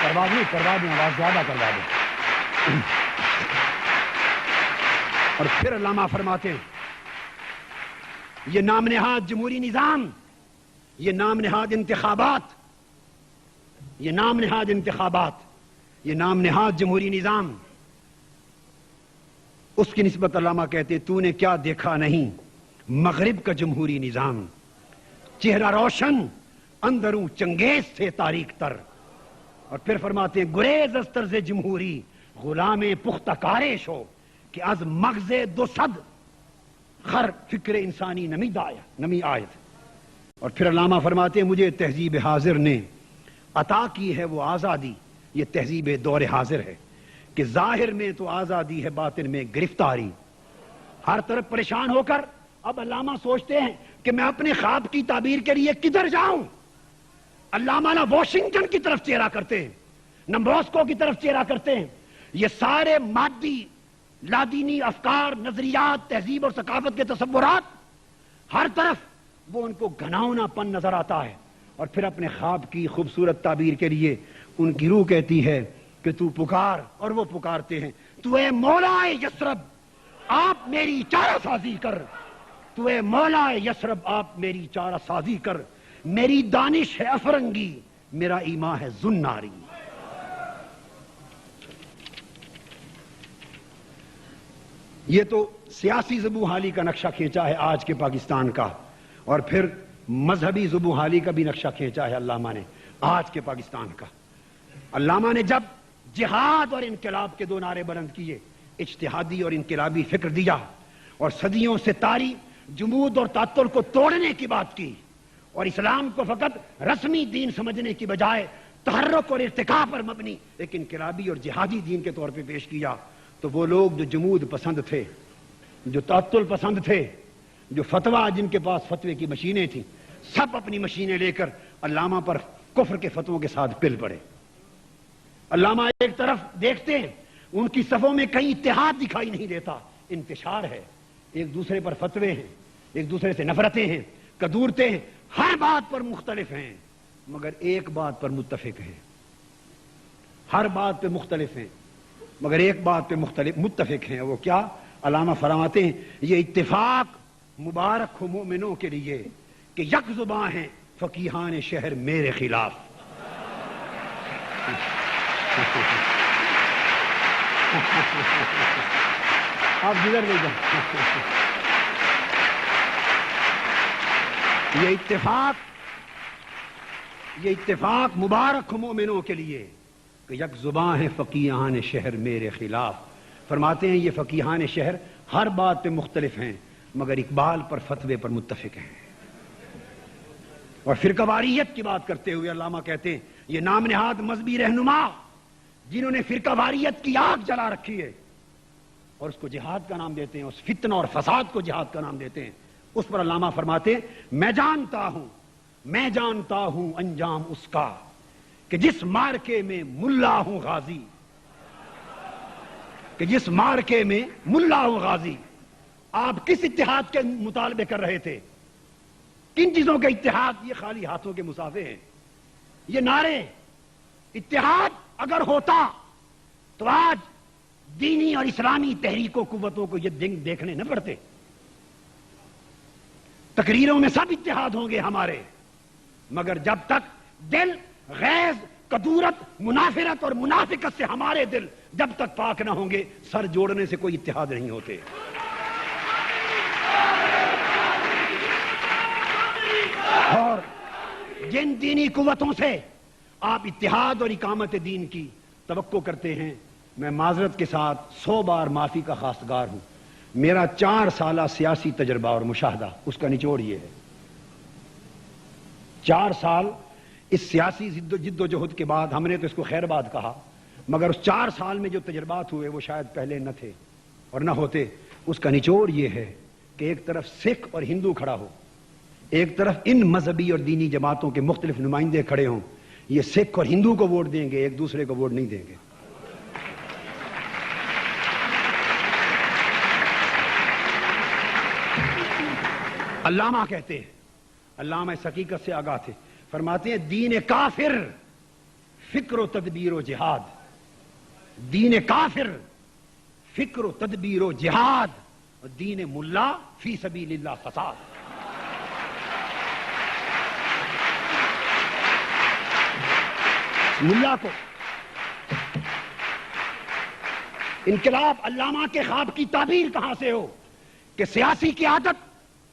کروا دیں آواز زیادہ کروا دیں. اور پھر علامہ فرماتے ہیں یہ نام نہاد جمہوری نظام، یہ نام نہاد انتخابات، یہ نام نہاد انتخابات، یہ نام نہاد جمہوری نظام، اس کی نسبت علامہ کہتے تو نے کیا دیکھا نہیں مغرب کا جمہوری نظام، چہرہ روشن اندروں چنگیز تھے تاریک تر. اور پھر فرماتے ہیں گریز از طرز جمہوری غلام پختہ کارش ہو کہ از مغز دو صد خر فکر انسانی نمی آیت. اور پھر علامہ فرماتے ہیں مجھے تہذیب حاضر نے عطا کی ہے وہ آزادی، یہ تہذیب دور حاضر ہے کہ ظاہر میں تو آزادی ہے باطن میں گرفتاری. ہر طرف پریشان ہو کر اب علامہ سوچتے ہیں کہ میں اپنے خواب کی تعبیر کے لیے کدھر جاؤں. علامہ نہ واشنگٹن کی طرف چہرہ کرتے ہیں نہ ماسکو کی طرف چہرہ کرتے ہیں. یہ سارے مادی لادینی افکار، نظریات، تہذیب اور ثقافت کے تصورات ہر طرف وہ ان کو گھناؤنا پن نظر آتا ہے. اور پھر اپنے خواب کی خوبصورت تعبیر کے لیے ان کی روح کہتی ہے کہ تو پکار، اور وہ پکارتے ہیں تو اے مولا یثرب آپ میری چارہ سازی کر، تو اے مولا یثرب آپ میری چارہ سازی کر، میری دانش ہے افرنگی میرا ایمان ہے زناری. یہ تو سیاسی زبوں کا نقشہ کھینچا ہے آج کے پاکستان کا، اور پھر مذہبی زبوں کا بھی نقشہ کھینچا ہے علامہ نے آج کے پاکستان کا. علامہ نے جب جہاد اور انقلاب کے دو نعرے بلند کیے، اجتہادی اور انقلابی فکر دیا، اور صدیوں سے طاری جمود اور تعطل کو توڑنے کی بات کی، اور اسلام کو فقط رسمی دین سمجھنے کی بجائے تحرک اور ارتقاء پر مبنی ایک انقلابی اور جہادی دین کے طور پہ پیش کیا، تو وہ لوگ جو جمود پسند تھے، جو تعطل پسند تھے، جو فتویٰ جن کے پاس فتوے کی مشینیں تھیں، سب اپنی مشینیں لے کر علامہ پر کفر کے فتووں کے ساتھ پل پڑے. علامہ ایک طرف دیکھتے ہیں ان کی صفوں میں کہیں اتحاد دکھائی نہیں دیتا، انتشار ہے، ایک دوسرے پر فتوے ہیں، ایک دوسرے سے نفرتیں ہیں، کدورتے ہیں، ہر بات پر مختلف ہیں مگر ایک بات پر متفق ہیں. ہر بات پہ مختلف ہیں مگر ایک بات پہ متفق ہیں. وہ کیا؟ علامہ فرماتے ہیں یہ اتفاق مبارک ہو مومنوں کے لیے کہ یک زباں ہیں فقیہان شہر میرے خلاف. آپ جدھر لے جائیں. یہ اتفاق مبارک ہو مومنوں کے لیے کہ یک زباں ہیں فقیہان شہر میرے خلاف. فرماتے ہیں یہ فقیہان شہر ہر بات پہ مختلف ہیں مگر اقبال پر فتوے پر متفق ہیں. اور فرقہ واریت کی بات کرتے ہوئے علامہ کہتے ہیں یہ نام نہاد مذہبی رہنما جنہوں نے فرقہ واریت کی آگ جلا رکھی ہے اور اس کو جہاد کا نام دیتے ہیں، اس فتنہ اور فساد کو جہاد کا نام دیتے ہیں، اس پر علامہ فرماتے ہیں میں جانتا ہوں انجام اس کا کہ جس مارکے میں ملا ہوں غازی، کہ جس مارکے میں ملا ہوں غازی. آپ کس اتحاد کے مطالبے کر رہے تھے؟ کن چیزوں کا اتحاد؟ یہ خالی ہاتھوں کے مسافے ہیں، یہ نعرے. اتحاد اگر ہوتا تو آج دینی اور اسلامی تحریکوں قوتوں کو یہ دن دیکھنے نہ پڑتے. تقریروں میں سب اتحاد ہوں گے ہمارے، مگر جب تک دل غیظ، کدورت، منافرت اور منافقت سے ہمارے دل جب تک پاک نہ ہوں گے، سر جوڑنے سے کوئی اتحاد نہیں ہوتے. اور جن دینی قوتوں سے آپ اتحاد اور اقامت دین کی توقع کرتے ہیں، میں معذرت کے ساتھ 100 بار معافی کا خواستگار ہوں. میرا 4 سالہ سیاسی تجربہ اور مشاہدہ اس کا نچوڑ یہ ہے 4 سال اس سیاسی جد و جہد کے بعد ہم نے تو اس کو خیر بات کہا، مگر اس 4 سال میں جو تجربات ہوئے وہ شاید پہلے نہ تھے اور نہ ہوتے۔ اس کا نچوڑ یہ ہے کہ ایک طرف سکھ اور ہندو کھڑا ہو، ایک طرف ان مذہبی اور دینی جماعتوں کے مختلف نمائندے کھڑے ہوں، یہ سکھ اور ہندو کو ووٹ دیں گے، ایک دوسرے کو ووٹ نہیں دیں گے۔ علامہ کہتے ہیں، علامہ اس حقیقت سے آگاہ تھے، فرماتے ہیں دین کافر فکر و تدبیر و جہاد، دین کافر فکر و تدبیر و جہاد، اور دین ملا فی سبیل اللہ فساد۔ ملا کو انقلاب علامہ کے خواب کی تعبیر کہاں سے ہو کہ سیاسی قیادت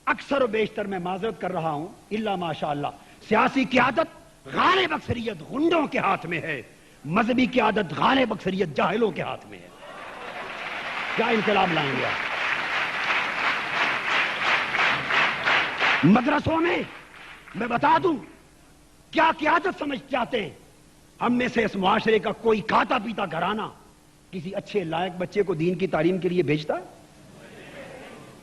اکثر و بیشتر، میں معذرت کر رہا ہوں الا ماشاء اللہ، سیاسی قیادت غالب اکثریت غنڈوں کے ہاتھ میں ہے، مذہبی قیادت غالب اکثریت جاہلوں کے ہاتھ میں ہے۔ کیا انقلاب لائیں گے آپ؟ مدرسوں میں بتا دوں کیا قیادت سمجھ جاتے ہیں؟ ہم میں سے اس معاشرے کا کوئی کھاتا پیتا گھرانہ کسی اچھے لائق بچے کو دین کی تعلیم کے لیے بھیجتا ہے؟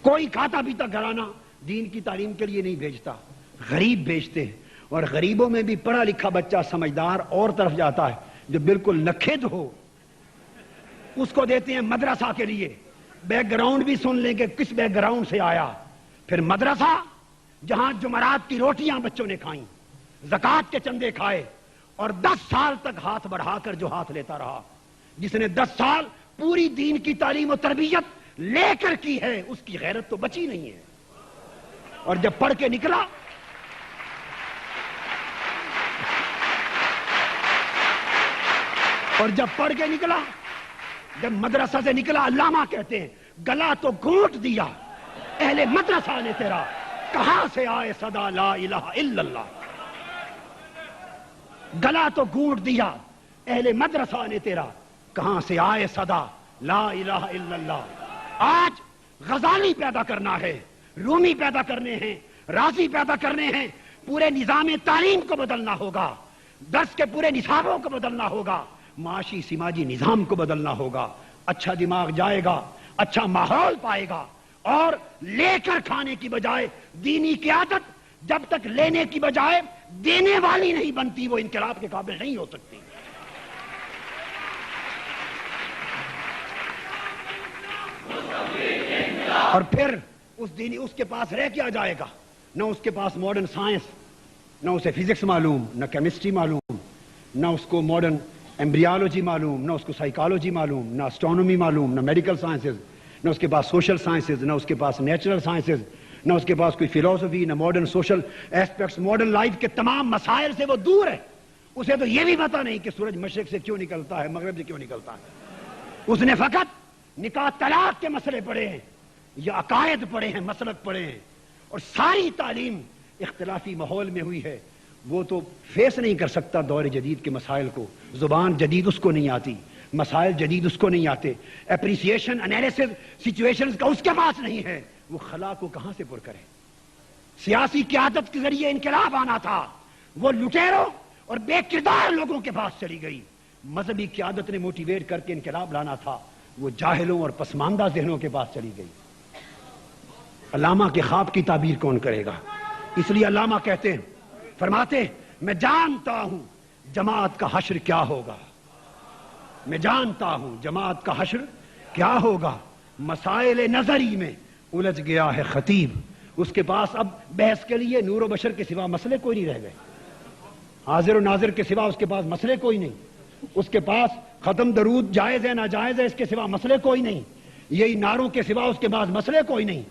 کوئی کھاتا پیتا گھرانہ دین کی تعلیم کے لیے نہیں بھیجتا، غریب بھیجتے ہیں، اور غریبوں میں بھی پڑھا لکھا بچہ سمجھدار اور طرف جاتا ہے جو بالکل نکھد ہو، اس کو دیتے ہیں مدرسہ کے لیے۔ بیک گراؤنڈ بھی سن لیں کہ کس بیک گراؤنڈ سے آیا، پھر مدرسہ جہاں جمعرات کی روٹیاں بچوں نے کھائیں، زکوٰۃ کے چندے کھائے، اور 10 سال تک ہاتھ بڑھا کر جو ہاتھ لیتا رہا، جس نے 10 سال پوری دین کی تعلیم و تربیت لے کر کی ہے، اس کی غیرت تو بچی نہیں ہے۔ اور جب پڑھ کے نکلا جب مدرسہ سے نکلا، علامہ کہتے ہیں گلا تو گھونٹ دیا اہل مدرسہ نے تیرا، کہاں سے آئے صدا لا الہ الا اللہ۔ گلا تو گھونٹ دیا اہل مدرسہ نے تیرا، کہاں سے آئے صدا لا الہ الا اللہ۔ آج غزالی پیدا کرنا ہے، رومی پیدا کرنے ہیں، رازی پیدا کرنے ہیں، پورے نظام تعلیم کو بدلنا ہوگا، درس کے پورے نصابوں کو بدلنا ہوگا، معاشی سماجی نظام کو بدلنا ہوگا۔ اچھا دماغ جائے گا، اچھا ماحول پائے گا، اور لے کر کھانے کی بجائے دینی قیادت جب تک لینے کی بجائے دینے والی نہیں بنتی، وہ انقلاب کے قابل نہیں ہو سکتی۔ اور پھر اس کے پاس رہ کیا جائے گا؟ نہ اس کے پاس ماڈرن سائنس، نہ اسے فزکس معلوم، نہ کیمسٹری معلوم، نہ اس کو ماڈرن ایمبریالوجی معلوم، نہ اس کو سائیکالوجی معلوم، نہ اسٹرانومی معلوم، نہ میڈیکل سائنسز، نہ اس کے پاس سوشل سائنسز، نہ اس کے پاس نیچرل سائنسز، نہ اس کے پاس کوئی فلسفی، نہ modern social aspects, modern life کے تمام مسائل سے وہ دور ہے۔ اسے تو یہ بھی پتا نہیں کہ سورج مشرق سے کیوں نکلتا ہے، مغرب سے کیوں نکلتا ہے۔ اس نے فقط نکاح طلاق کے مسئلے پڑھے ہیں، یا عقائد پڑھے ہیں، مسلک پڑھے ہیں، اور ساری تعلیم اختلافی ماحول میں ہوئی ہے۔ وہ تو فیس نہیں کر سکتا دور جدید کے مسائل کو، زبان جدید اس کو نہیں آتی، مسائل جدید اس کو نہیں آتے، اپریسیشن، انالیسس سچویشنز کا اس کے پاس نہیں ہے، وہ خلا کو کہاں سے پر کرے؟ سیاسی قیادت کے ذریعے انقلاب آنا تھا، وہ لٹیروں اور بے کردار لوگوں کے پاس چلی گئی۔ مذہبی قیادت نے موٹیویٹ کر کے انقلاب لانا تھا، وہ جاہلوں اور پسماندہ ذہنوں کے پاس چلی گئی۔ علامہ کے خواب کی تعبیر کون کرے گا؟ اس لیے علامہ کہتے ہیں، فرماتے ہیں میں جانتا ہوں جماعت کا حشر کیا ہوگا، میں جانتا ہوں جماعت کا حشر کیا ہوگا۔ مسائل نظری میں الجھ گیا ہے خطیب، اس کے پاس اب بحث کے لیے نور و بشر کے سوا مسئلے کوئی نہیں رہ گئے، حاضر و ناظر کے سوا اس کے پاس مسئلے کوئی نہیں، اس کے پاس ختم درود جائز ہے ناجائز ہے اس کے سوا مسئلے کوئی نہیں، یہی نعروں کے سوا اس کے پاس مسئلے کوئی نہیں۔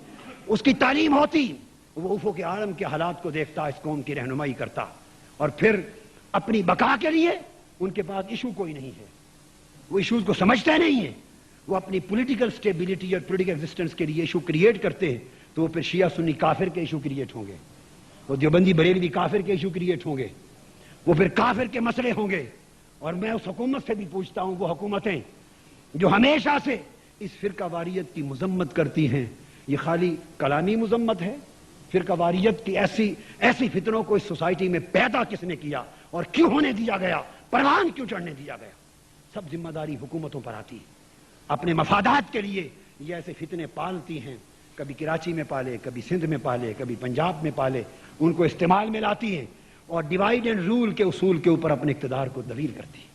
اس کی تعلیم ہوتی، وہ افق کے عالم کے حالات کو دیکھتا، اس قوم کی رہنمائی کرتا، اور پھر اپنی بقا کے لیے ان کے پاس ایشو کوئی نہیں ہے، وہ ایشوز کو سمجھتے نہیں ہیں، وہ اپنی پولیٹیکل سٹیبلٹی اور پولیٹیکل ایگزسٹنس کے لیے ایشو کریٹ کرتے ہیں، تو وہ پھر شیعہ سنی کافر کے ایشو کریٹ ہوں گے، وہ دیوبندی بریلوی کافر کے ایشو کریٹ ہوں گے، وہ پھر کافر کے مسئلے ہوں گے۔ اور میں اس حکومت سے بھی پوچھتا ہوں، وہ حکومتیں جو ہمیشہ سے اس فرقہ واریت کی مذمت کرتی ہیں، یہ خالی کلامی مذمت ہے فرقہ واریت کی ایسی فتنوں کو اس سوسائٹی میں پیدا کس نے کیا اور کیوں ہونے دیا گیا، پروان کیوں چڑھنے دیا گیا؟ سب ذمہ داری حکومتوں پر آتی ہے۔ اپنے مفادات کے لیے یہ ایسے فتنے پالتی ہیں، کبھی کراچی میں پالے، کبھی سندھ میں پالے، کبھی پنجاب میں پالے، ان کو استعمال میں لاتی ہیں اور ڈیوائیڈ اینڈ رول کے اصول کے اوپر اپنے اقتدار کو دلیل کرتی ہیں۔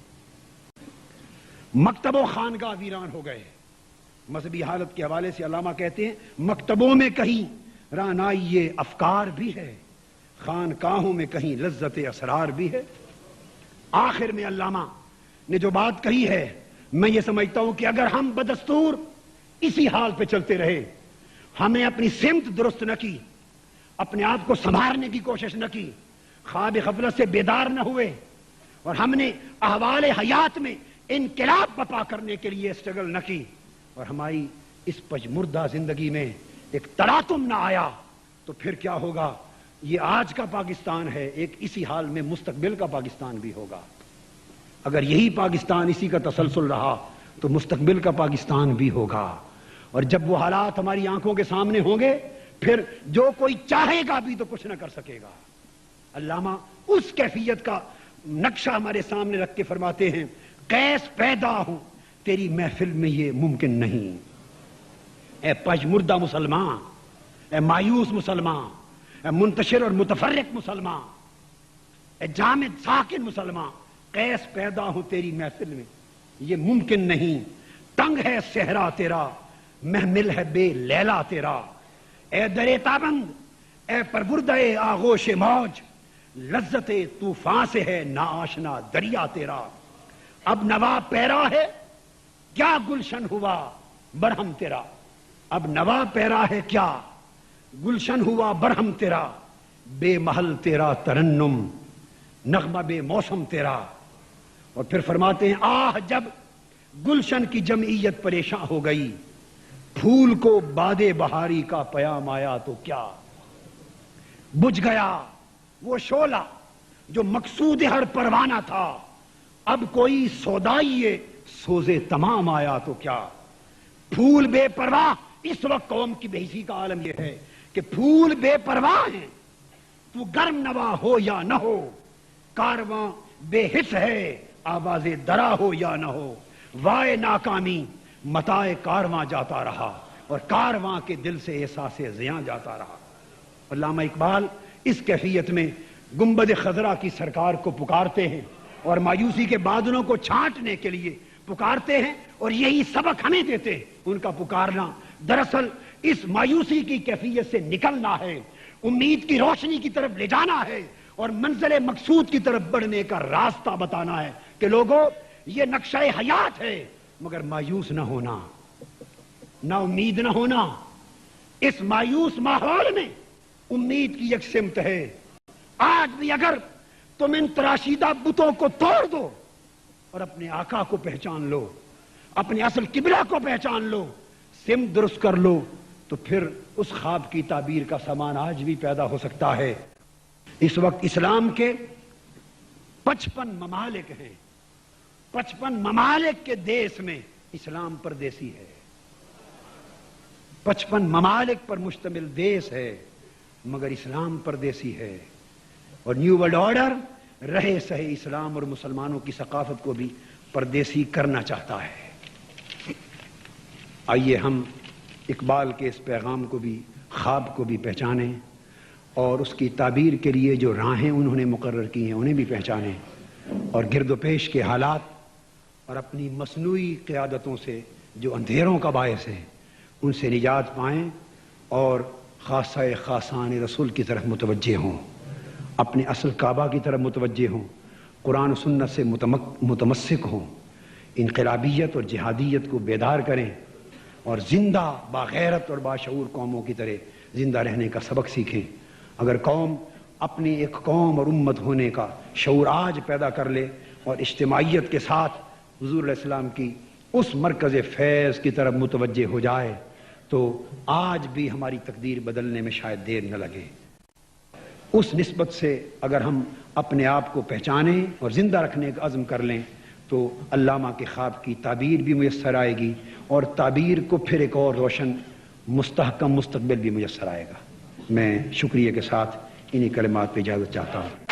مکتب و خانقاہ ویران ہو گئے۔ مذہبی حالت کے حوالے سے علامہ کہتے ہیں مکتبوں میں کہیں رعنائی افکار بھی ہے، خانقاہوں میں کہیں لذت اسرار بھی ہے۔ آخر میں علامہ نے جو بات کہی ہے، میں یہ سمجھتا ہوں کہ اگر ہم بدستور اسی حال پہ چلتے رہے، ہمیں اپنی سمت درست نہ کی، اپنے آپ کو سنبھالنے کی کوشش نہ کی، خواب غفلت سے بیدار نہ ہوئے، اور ہم نے احوال حیات میں انقلاب برپا کرنے کے لیے اسٹرگل نہ کی، اور ہماری اس پجمردہ زندگی میں ایک تلاطم نہ آیا، تو پھر کیا ہوگا؟ یہ آج کا پاکستان ہے، ایک اسی حال میں مستقبل کا پاکستان بھی ہوگا۔ اگر یہی پاکستان اسی کا تسلسل رہا تو مستقبل کا پاکستان بھی ہوگا، اور جب وہ حالات ہماری آنکھوں کے سامنے ہوں گے پھر جو کوئی چاہے گا بھی تو کچھ نہ کر سکے گا۔ علامہ اس کیفیت کا نقشہ ہمارے سامنے رکھ کے فرماتے ہیں کیس پیدا ہوں تیری محفل میں یہ ممکن نہیں، اے پژمردہ مسلمان، اے مایوس مسلمان، اے منتشر اور متفرق مسلمان، اے جامد ساکن مسلمان، کیس پیدا ہوں تیری محفل میں یہ ممکن نہیں، تنگ ہے صحرا تیرا، محمل ہے بے لیلا تیرا، اے درے تابند، اے پربردہ آغوش موج، لذت طوفان سے ہے ناآشنا دریا تیرا، اب نوا پیرا ہے کیا گلشن ہوا برہم تیرا، اب نوا پیرا ہے کیا گلشن ہوا برہم تیرا، بے محل تیرا ترنم، نغمہ بے موسم تیرا۔ اور پھر فرماتے ہیں آہ جب گلشن کی جمعیت پریشان ہو گئی، پھول کو باد بہاری کا پیام آیا تو کیا، بجھ گیا وہ شعلہ جو مقصود ہر پروانہ تھا، اب کوئی سودائی سوزے تمام آیا تو کیا۔ پھول بے پرواہ، اس وقت قوم کی بے حسی کا عالم یہ ہے کہ پھول بے پرواہ ہیں، تو گرم نوا ہو یا نہ ہو، کارواں بے حس ہے آواز درا ہو یا نہ ہو، وائے ناکامی متائے کارواں جاتا رہا، اور کارواں کے دل سے احساس زیاں جاتا رہا۔ علامہ اقبال اس کیفیت میں گنبد خضرا کی سرکار کو پکارتے ہیں اور مایوسی کے بادلوں کو چھانٹنے کے لیے پکارتے ہیں، اور یہی سبق ہمیں دیتے ہیں۔ ان کا پکارنا دراصل اس مایوسی کی کیفیت سے نکلنا ہے، امید کی روشنی کی طرف لے جانا ہے، اور منزل مقصود کی طرف بڑھنے کا راستہ بتانا ہے کہ لوگوں یہ نقشہ حیات ہے، مگر مایوس نہ ہونا، نہ امید نہ ہونا۔ اس مایوس ماحول میں امید کی ایک سمت ہے۔ آج بھی اگر تم ان تراشیدہ بتوں کو توڑ دو اور اپنے آقا کو پہچان لو، اپنے اصل قبلہ کو پہچان لو، سمت درست کر لو، تو پھر اس خواب کی تعبیر کا سامان آج بھی پیدا ہو سکتا ہے۔ اس وقت اسلام کے 55 ممالک ہیں، 55 ممالک کے دیس میں اسلام پردیسی ہے، 55 ممالک پر مشتمل دیس ہے مگر اسلام پردیسی ہے، اور نیو ورلڈ آرڈر رہے سہے اسلام اور مسلمانوں کی ثقافت کو بھی پردیسی کرنا چاہتا ہے۔ آئیے ہم اقبال کے اس پیغام کو بھی، خواب کو بھی پہچانیں، اور اس کی تعبیر کے لیے جو راہیں انہوں نے مقرر کی ہیں انہیں بھی پہچانیں، اور گرد و پیش کے حالات اور اپنی مصنوعی قیادتوں سے جو اندھیروں کا باعث ہے ان سے نجات پائیں، اور خاصہ خاصان رسول کی طرف متوجہ ہوں، اپنے اصل کعبہ کی طرف متوجہ ہوں، قرآن و سنت سے متمسک ہوں، انقلابیت اور جہادیت کو بیدار کریں، اور زندہ باغیرت اور باشعور قوموں کی طرح زندہ رہنے کا سبق سیکھیں۔ اگر قوم اپنی ایک قوم اور امت ہونے کا شعور آج پیدا کر لے اور اجتماعیت کے ساتھ حضور علیہ السلام کی اس مرکز فیض کی طرف متوجہ ہو جائے تو آج بھی ہماری تقدیر بدلنے میں شاید دیر نہ لگے۔ اس نسبت سے اگر ہم اپنے آپ کو پہچانیں اور زندہ رکھنے کا عزم کر لیں تو علامہ کے خواب کی تعبیر بھی میسر آئے گی، اور تعبیر کو پھر ایک اور روشن مستحکم مستقبل بھی میسر آئے گا۔ میں شکریہ کے ساتھ انہی کلمات پہ اجازت چاہتا ہوں.